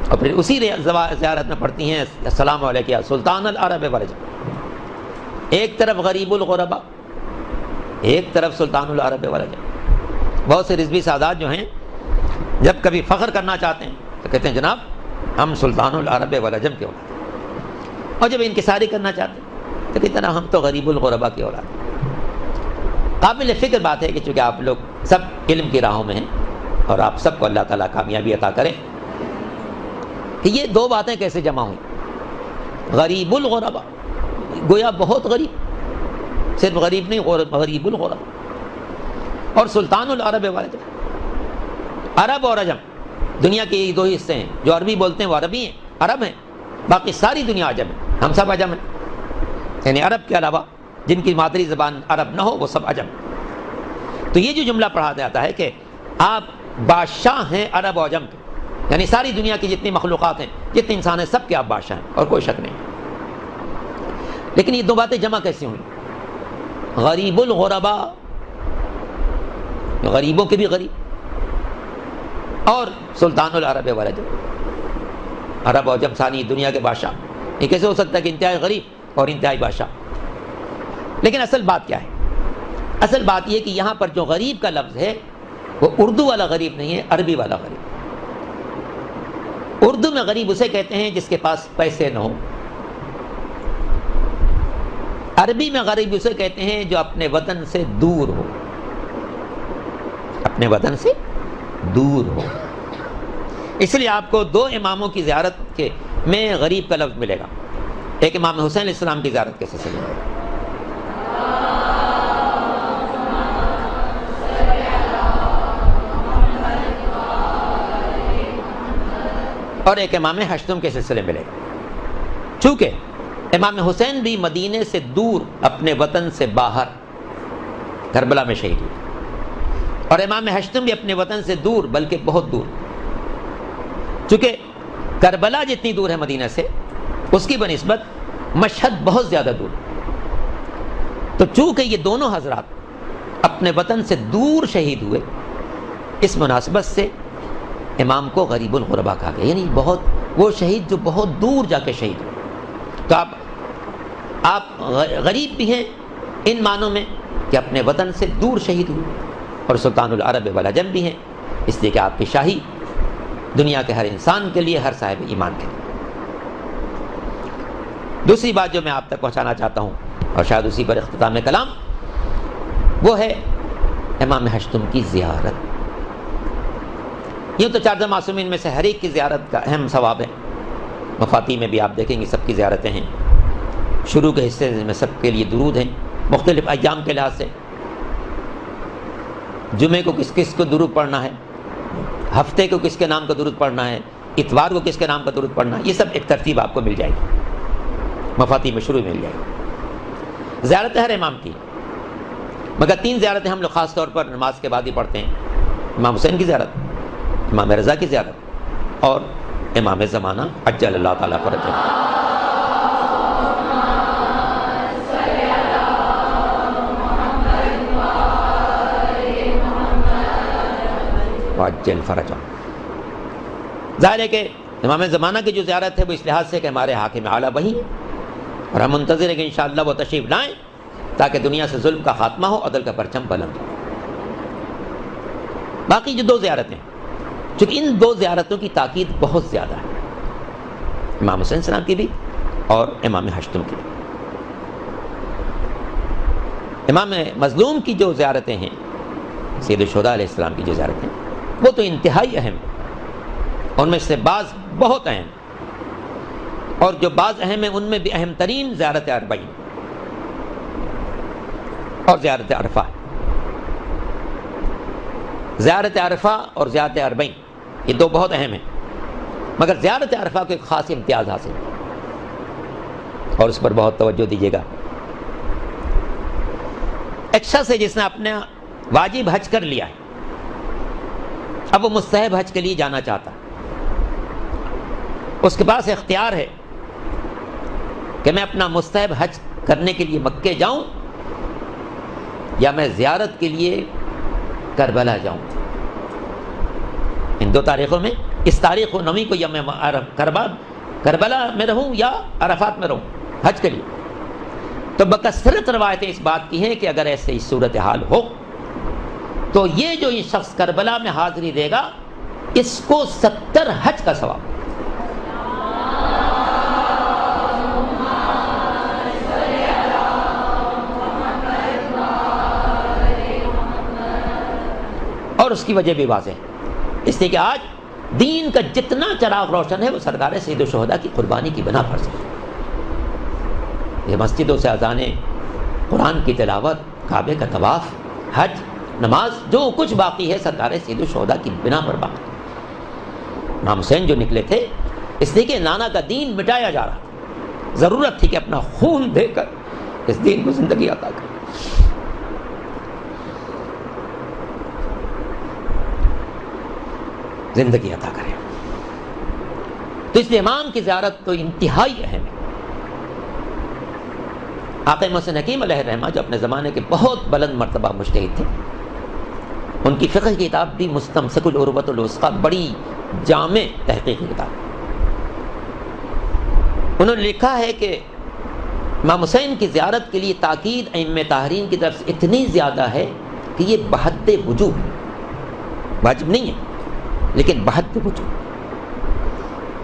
اور پھر اسی زیارت میں پڑھتی ہیں السلام علیکم یا سلطان العرب والعجم. ایک طرف غریب الغرباء، ایک طرف سلطان العرب والعجم. بہت سے رضوی سادات جو ہیں جب کبھی فخر کرنا چاہتے ہیں تو کہتے ہیں جناب ہم سلطان العرب والعجم کے اولاد ہیں، اور جب انکساری کرنا چاہتے ہیں تو کہتے ہیں ہم تو غریب الغرباء کی اولاد ہیں. قابل فکر بات ہے کہ چونکہ آپ لوگ سب علم کی راہوں میں ہیں اور آپ سب کو اللہ تعالیٰ کامیابی عطا کرے، کہ یہ دو باتیں کیسے جمع ہوئیں. غریب الغرباء گویا بہت غریب، صرف غریب نہیں، غریب الغرباء، اور سلطان العرب والعجم. عرب اور عجم دنیا کے یہ دو ہی حصے ہیں. جو عربی بولتے ہیں وہ عربی ہیں، عرب ہیں، باقی ساری دنیا عجم ہے. ہم سب عجم ہیں، یعنی عرب کے علاوہ جن کی مادری زبان عرب نہ ہو وہ سب عجم. تو یہ جو جملہ پڑھا جاتا ہے کہ آپ بادشاہ ہیں عرب و عجم کے، یعنی ساری دنیا کی جتنی مخلوقات ہیں، جتنے انسان ہیں، سب کے آپ بادشاہ ہیں اور کوئی شک نہیں. لیکن یہ دو باتیں جمع کیسے ہوئیں؟ غریب الغرباء، غریبوں کے بھی غریب، اور سلطان العرب والعجم، عرب و عجم ساری دنیا کے بادشاہ. یہ کیسے ہو سکتا ہے کہ انتہائی غریب اور انتہائی بادشاہ؟ لیکن اصل بات کیا ہے؟ اصل بات یہ کہ یہاں پر جو غریب کا لفظ ہے وہ اردو والا غریب نہیں ہے، عربی والا غریب. اردو میں غریب اسے کہتے ہیں جس کے پاس پیسے نہ ہو. عربی میں غریب اسے کہتے ہیں جو اپنے وطن سے دور ہو، اپنے وطن سے دور ہو. اس لیے آپ کو دو اماموں کی زیارت کے میں غریب کا لفظ ملے گا. ایک امام حسین علیہ السلام کی زیارت کے سلسلے میں، اور ایک امام ہشتم کے سلسلے ملے گا. چونکہ امام حسین بھی مدینے سے دور اپنے وطن سے باہر کربلا میں شہید ہوئے، اور امام ہشتم بھی اپنے وطن سے دور بلکہ بہت دور. چونکہ کربلا جتنی دور ہے مدینہ سے، اس کی بنسبت مشہد بہت زیادہ دور. تو چونکہ یہ دونوں حضرات اپنے وطن سے دور شہید ہوئے، اس مناسبت سے امام کو غریب الغرباء کہا گیا، یعنی بہت وہ شہید جو بہت دور جا کے شہید ہوئے. تو آپ غریب بھی ہیں ان معنوں میں کہ اپنے وطن سے دور شہید ہوئے، اور سلطان العرب والعجم بھی ہیں اس لیے کہ آپ کی شاہی دنیا کے ہر انسان کے لیے، ہر صاحب ایمان کے لیے. دوسری بات جو میں آپ تک پہنچانا چاہتا ہوں اور شاید اسی پر اختتام کلام، وہ ہے امام ہشتم کی زیارت. یہ تو چار معصومین میں سے ہر ایک کی زیارت کا اہم ثواب ہے. مفاتیح میں بھی آپ دیکھیں گے سب کی زیارتیں ہیں. شروع کے حصے میں سب کے لیے درود ہیں مختلف ایام کے لحاظ سے. جمعے کو کس کس کو درود پڑھنا ہے، ہفتے کو کس کے نام کا درود پڑھنا ہے، اتوار کو کس کے نام کا درود پڑھنا ہے، یہ سب ایک ترتیب آپ کو مل جائے گی، مفاتیح میں شروع مل جائے گی. زیارت ہر امام کی، مگر 3 زیارتیں ہم لوگ خاص طور پر نماز کے بعد ہی پڑھتے ہیں. امام حسین کی زیارت، امام رضا کی زیارت، اور امام زمانہ عجل اللہ تعالیٰ فرجہ. عجل فرجہ. ظاہر ہے کہ امام زمانہ کی جو زیارت ہے وہ اس لحاظ سے کہ ہمارے حاکم اعلیٰ وہی ہے، اور ہم منتظر ہیں کہ انشاءاللہ وہ تشریف لائیں تاکہ دنیا سے ظلم کا خاتمہ ہو، عدل کا پرچم بلند ہو۔ باقی جو 2 زیارتیں، چونکہ ان 2 زیارتوں کی تاکید بہت زیادہ ہے، امام حسین السلام کی بھی اور امام ہشتم کی بھی۔ امام مظلوم کی جو زیارتیں ہیں، سید الشہداء علیہ السلام کی جو زیارتیں ہیں، وہ تو انتہائی اہم ہیں، ان میں سے بعض بہت اہم، اور جو بعض اہم ہیں ان میں بھی اہم ترین زیارت اربعین اور زیارت عرفہ۔ زیارت عرفہ اور زیارت اربعین یہ 2 بہت اہم ہیں، مگر زیارت عرفہ کو ایک خاص امتیاز حاصل ہے، اور اس پر بہت توجہ دیجیے گا۔ ایک شخص ہے جس نے اپنا واجب حج کر لیا ہے، اب وہ مستحب حج کے لیے جانا چاہتا ہے، اس کے پاس اختیار ہے کہ میں اپنا مستحب حج کرنے کے لیے مکے جاؤں یا میں زیارت کے لیے کربلا جاؤں۔ ان 2 تاریخوں میں، اس تاریخ 9 کو یا میں کربلا میں رہوں یا عرفات میں رہوں حج کے لیے۔ تو بکثرت روایتیں اس بات کی ہیں کہ اگر ایسے صورتحال ہو تو یہ جو یہ شخص کربلا میں حاضری دے گا اس کو 70 حج کا ثواب۔ اور اس کی وجہ بھی واضح ہے، اس لیے کہ آج دین کا جتنا چراغ روشن ہے وہ سرکار سید الشہداء کی قربانی کی بنا پر سے۔ یہ مسجدوں سے اذانیں، قرآن کی تلاوت، کعبے کا طواف، حج، نماز، جو کچھ باقی ہے سرکار سید الشہداء کی بنا پر باقی۔ امام حسین جو نکلے تھے اس لیے کہ نانا کا دین مٹایا جا رہا تھا، ضرورت تھی کہ اپنا خون دے کر اس دین کو زندگی عطا کرے۔ زندگی عطا کرے، تو اس لیے امام کی زیارت تو انتہائی اہم ہے۔ آقا محسن حکیم علیہ الرحمہ جو اپنے زمانے کے بہت بلند مرتبہ مجتہد تھے، ان کی فقہ کی کتاب بھی مستمسک العروۃ الوثقی، بڑی جامع تحقیقی کتاب۔ انہوں نے لکھا ہے کہ امام حسین کی زیارت کے لیے تاکید ائمہ طاہرین کی طرف سے اتنی زیادہ ہے کہ یہ بحد وجوب ہے، واجب نہیں ہے لیکن بحد وجوب،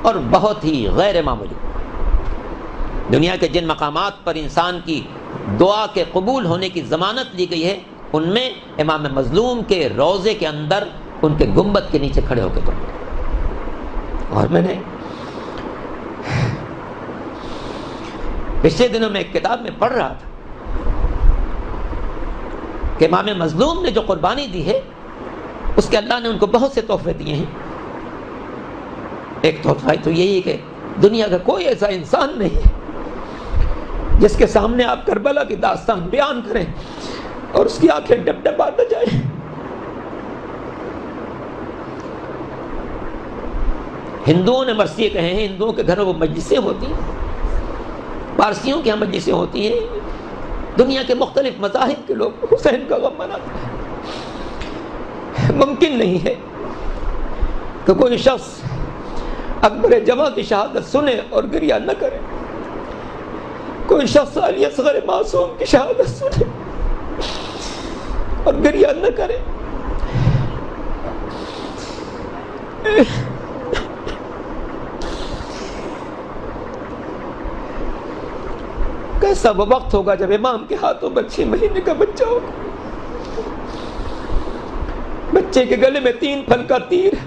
اور بہت ہی غیر معمولی۔ دنیا کے جن مقامات پر انسان کی دعا کے قبول ہونے کی ضمانت لی گئی ہے ان میں امام مظلوم کے روضے کے اندر ان کے گنبد کے نیچے کھڑے ہو کے دعا۔ اور میں نے پچھلے دنوں میں ایک کتاب میں پڑھ رہا تھا کہ امام مظلوم نے جو قربانی دی ہے اس کے اللہ نے ان کو بہت سے تحفے دیے ہیں۔ ایک تحفہ تو یہی ہے کہ دنیا کا کوئی ایسا انسان نہیں ہے جس کے سامنے آپ کربلا کی داستان بیان کریں اور اس کی آنکھیں ڈبڈبا نہ جائیں۔ ہندوؤں نے مرثیے کہے ہیں، ہندوؤں کے گھروں وہ مجلسیں ہوتی ہیں، پارسیوں کے یہاں مجلسیں ہوتی ہیں، دنیا کے مختلف مذاہب کے لوگ حسین کا غم مناتے ہیں۔ ممکن نہیں ہے کہ کوئی شخص اکبر جمع کی شہادت سنے اور گریہ نہ کرے، کوئی شخص علی اصغر معصوم کی شہادت سنے اور گریہ نہ کرے۔ کیسا وہ وقت ہوگا جب امام کے ہاتھوں میں 6 مہینے کا بچہ ہوگا، بچے کے گلے میں 3 پھل کا تیر ہے،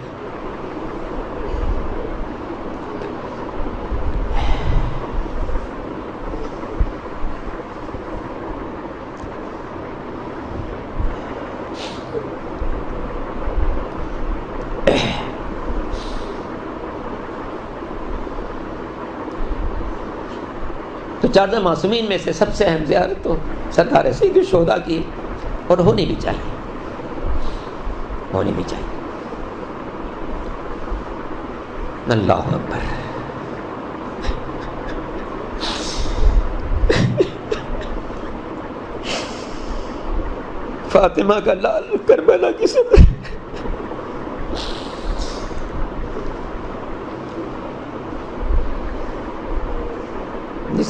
تو 14 معصومین میں سے سب سے اہم زیارت تو سرکار سید الشہداء کی، اور ہونی بھی چاہیے، ہونی بھی چاہیے۔ اللہ اکبر۔ فاطمہ کا لال کربلا کی سطح،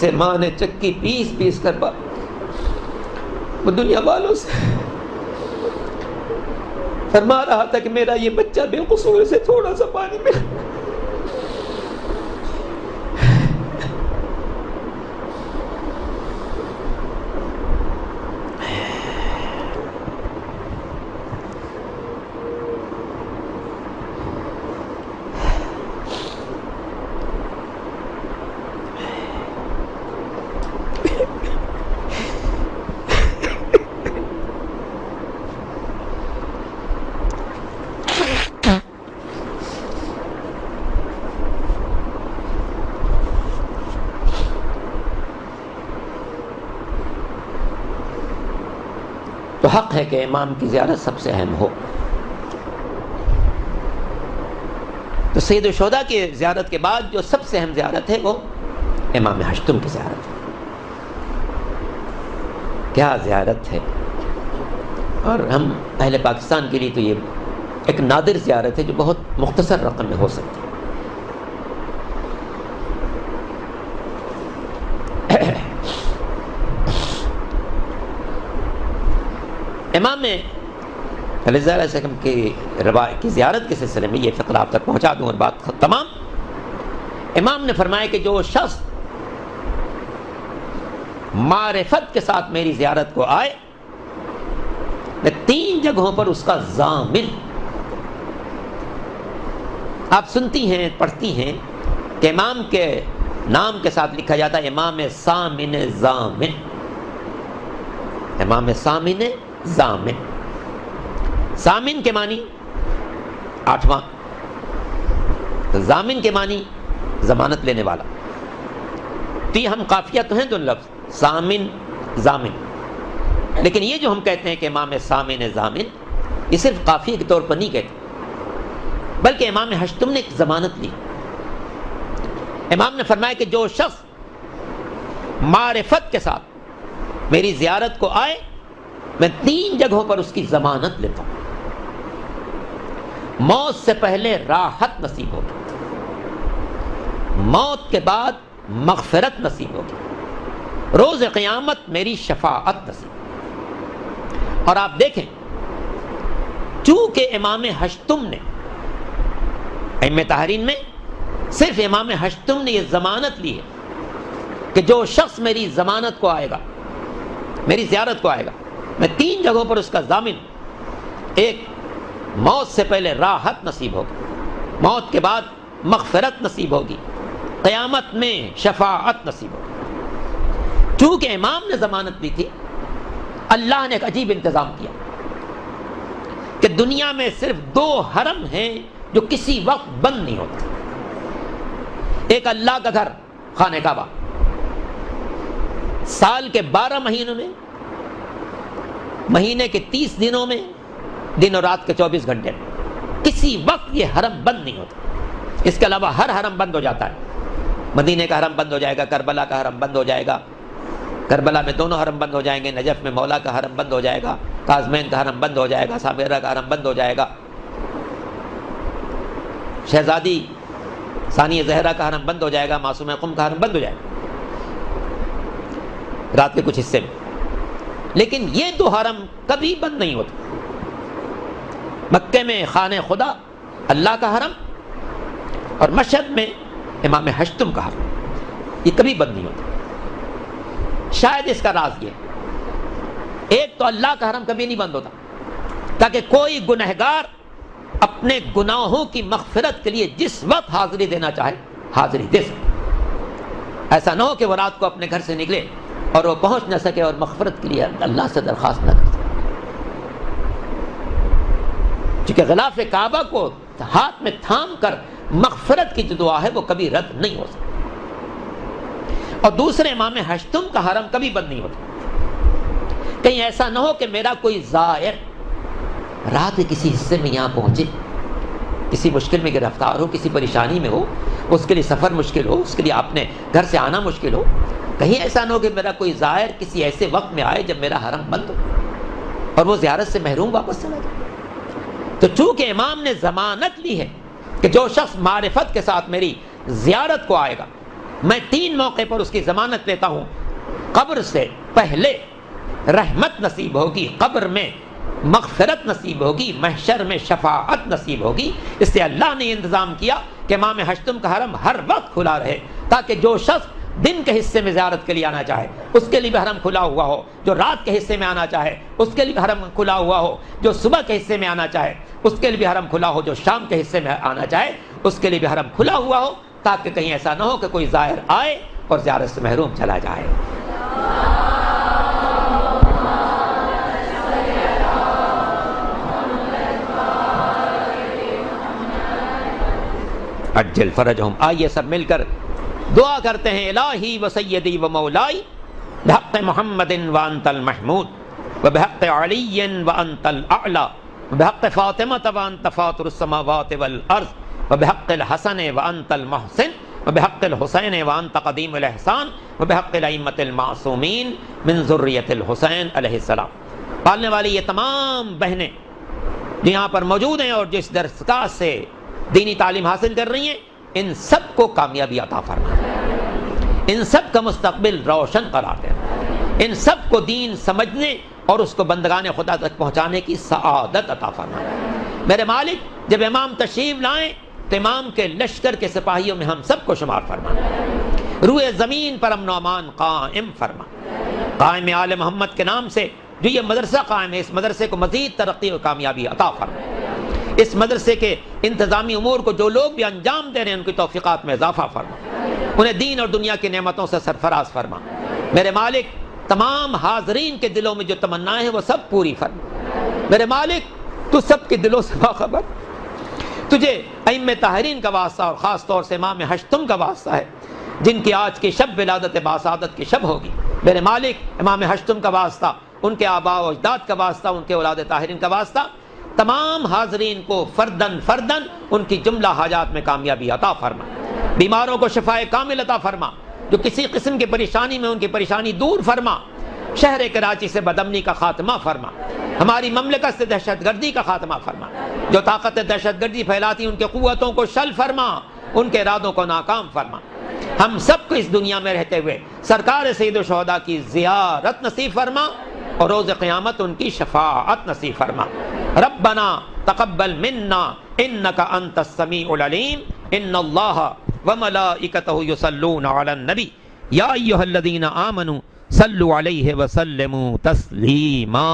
جسے ماں نے چکی پیس پیس کر وہ دنیا والوں سے فرما رہا تھا کہ میرا یہ بچہ بے قصور سے تھوڑا سا پانی میں تو حق ہے کہ امام کی زیارت سب سے اہم ہو. تو سید الشہداء کی زیارت کے بعد جو سب سے اہم زیارت ہے وہ امام ہشتم کی زیارت ہے. کیا زیارت ہے, اور ہم اہل پاکستان کے لیے تو یہ ایک نادر زیارت ہے جو بہت مختصر رقم میں ہو سکتی ہے. امام رضا علیہ السلام کی زیارت کے سلسلے میں یہ فقرہ آپ تک پہنچا دوں اور بات تمام. امام نے فرمایا کہ جو شخص معرفت کے ساتھ میری زیارت کو آئے, میں 3 جگہوں پر اس کا ضامن. آپ سنتی ہیں, پڑھتی ہیں کہ امام کے نام کے ساتھ لکھا جاتا ہے امام سامن ضامن. امام سامن ضامن. ضامن کے معنی 8واں, ضامن کے معنی ضمانت لینے والا. تو یہ ہم قافیہ تو ہیں دو لفظ ضامن ضامن, لیکن یہ جو ہم کہتے ہیں کہ امام سامن ضامن, یہ صرف قافیہ کے طور پر نہیں کہتے, بلکہ امام ہشتم نے ایک ضمانت لی. امام نے فرمایا کہ جو شخص معرفت کے ساتھ میری زیارت کو آئے, میں 3 جگہوں پر اس کی ضمانت لیتا ہوں. موت سے پہلے راحت نصیب ہوگی, موت کے بعد مغفرت نصیب ہوگی, روز قیامت میری شفاعت نصیب. اور آپ دیکھیں, چونکہ امام ہشتم نے ائمہ طاہرین میں صرف امام ہشتم نے یہ ضمانت لی ہے کہ جو شخص میری ضمانت کو آئے گا, میری زیارت کو آئے گا, میں 3 جگہوں پر اس کا ضامن. ایک, موت سے پہلے راحت نصیب ہوگی, موت کے بعد مغفرت نصیب ہوگی, قیامت میں شفاعت نصیب ہوگی. چونکہ امام نے ضمانت دی تھی, اللہ نے ایک عجیب انتظام کیا کہ دنیا میں صرف 2 حرم ہیں جو کسی وقت بند نہیں ہوتے. ایک اللہ کا گھر خانہ کعبہ, سال کے 12 مہینوں میں, مہینے کے 30 دنوں میں, دن اور رات کے 24 گھنٹے میں کسی وقت یہ حرم بند نہیں ہوتا. اس کے علاوہ ہر حرم بند ہو جاتا ہے. مدینے کا حرم بند ہو جائے گا, کربلا کا حرم بند ہو جائے گا, کربلا میں دونوں حرم بند ہو جائیں گے, نجف میں مولا کا حرم بند ہو جائے گا, کاظمین کا حرم بند ہو جائے گا, سامرہ کا حرم بند ہو جائے گا, شہزادی ثانیہ زہرا کا حرم بند ہو جائے گا, معصوم قم کا حرم بند ہو جائے گا رات کے کچھ حصے میں. لیکن یہ 2 حرم کبھی بند نہیں ہوتے. مکے میں خانہ خدا اللہ کا حرم, اور مشہد میں امام ہشتم کا حرم, یہ کبھی بند نہیں ہوتا. شاید اس کا راز یہ, ایک تو اللہ کا حرم کبھی نہیں بند ہوتا تاکہ کوئی گنہگار اپنے گناہوں کی مغفرت کے لیے جس وقت حاضری دینا چاہے حاضری دے سکے. ایسا نہ ہو کہ وہ رات کو اپنے گھر سے نکلے اور وہ پہنچ نہ سکے اور مغفرت کے لیے اللہ سے درخواست نہ کر سکے. چونکہ غلاف کعبہ کو ہاتھ میں تھام کر مغفرت کی جو دعا ہے وہ کبھی رد نہیں ہو سکتی. اور دوسرے, امام ہشتم کا حرم کبھی بند نہیں ہوتا. کہیں ایسا نہ ہو کہ میرا کوئی زائر رات کے کسی حصے میں یہاں پہنچے, کسی مشکل میں گرفتار ہو, کسی پریشانی میں ہو, اس کے لیے سفر مشکل ہو, اس کے لیے اپنے گھر سے آنا مشکل ہو. کہیں ایسا نہ ہو کہ میرا کوئی زائر کسی ایسے وقت میں آئے جب میرا حرم بند ہو اور وہ زیارت سے محروم واپس چلا جائے. تو چونکہ امام نے ضمانت لی ہے کہ جو شخص معرفت کے ساتھ میری زیارت کو آئے گا, میں 3 موقع پر اس کی ضمانت لیتا ہوں، قبر سے پہلے رحمت نصیب ہوگی، قبر میں مغفرت نصیب ہوگی، محشر میں شفاعت نصیب ہوگی۔ اس لیے اللہ نے یہ انتظام کیا کہ امام ہشتم کا حرم ہر وقت کھلا رہے، تاکہ جو شخص دن کے حصے میں زیارت کے لیے آنا چاہے اس کے لیے بھی حرم کھلا ہوا ہو، جو رات کے حصے میں آنا چاہے اس کے لیے بھی حرم کھلا ہوا ہو، جو صبح کے حصے میں آنا چاہے اس کے لیے بھی حرم کھلا ہو، جو شام کے حصے میں آنا چاہے اس کے لیے بھی حرم کھلا ہوا ہو، تاکہ کہیں ایسا نہ ہو کہ کوئی زائر آئے اور زیارت سے محروم چلا جائے۔ عجل فرجہم۔ آئیے سب مل کر دعا کرتے ہیں، الہی و سیدی و مولائی بحق محمد وانت المحمود وبحق علی وانت الاعلی وبحق فاطمہ وانت فاطر السماوات والارض وبحق الحسن وانت المحسن وبحق الحسین وانت قدیم الاحسان وبحق الائمۃ المعصومین من ذریۃ الحسین علیہ السلام۔ پالنے والی یہ تمام بہنیں جو یہاں پر موجود ہیں اور جس درسگاہ سے دینی تعلیم حاصل کر رہی ہیں، ان سب کو کامیابی عطا فرما، ان سب کا مستقبل روشن قرار دے، ان سب کو دین سمجھنے اور اس کو بندگان خدا تک پہنچانے کی سعادت عطا فرما۔ میرے مالک جب امام تشریف لائیں تو امام کے لشکر کے سپاہیوں میں ہم سب کو شمار فرما، روئے زمین پر امن و امان قائم فرما۔ قائم آل محمد کے نام سے جو یہ مدرسہ قائم ہے، اس مدرسے کو مزید ترقی اور کامیابی عطا فرما۔ اس مدرسے کے انتظامی امور کو جو لوگ بھی انجام دے رہے ہیں ان کی توفیقات میں اضافہ فرما، انہیں دین اور دنیا کی نعمتوں سے سرفراز فرما۔ میرے مالک تمام حاضرین کے دلوں میں جو تمنائیں ہیں وہ سب پوری فرما۔ میرے مالک تو سب کے دلوں سے باخبر، تجھے ائمہ طاہرین کا واسطہ اور خاص طور سے امام ہشتم کا واسطہ ہے جن کی آج کی شب ولادت باسعادت کی شب ہوگی۔ میرے مالک امام ہشتم کا واسطہ، ان کے آباء و اجداد کا واسطہ، ان کے اولاد طاہرین کا واسطہ، تمام حاضرین کو فردن فردن ان کی جملہ حاجات میں کامیابی عطا فرما۔ بیماروں کو شفائے کامل عطا فرما، جو کسی قسم کی پریشانی میں ان کی پریشانی دور فرما۔ شہر کراچی سے بدامنی کا خاتمہ فرما، ہماری مملکت سے دہشت گردی کا خاتمہ فرما، جو طاقت دہشت گردی پھیلاتی ان کے قوتوں کو شل فرما، ان کے ارادوں کو ناکام فرما۔ ہم سب کو اس دنیا میں رہتے ہوئے سرکار سید الشہداء کی زیارت نصیب فرما اور روز قیامت ان کی شفاعت نصیب فرما۔ ربنا تقبل منا انک انت السمیع العلیم، ان اللہ وملائکتہ یصلون علی النبی یا ایھا الذین آمنوا صلوا علیہ وسلموا تسلیما۔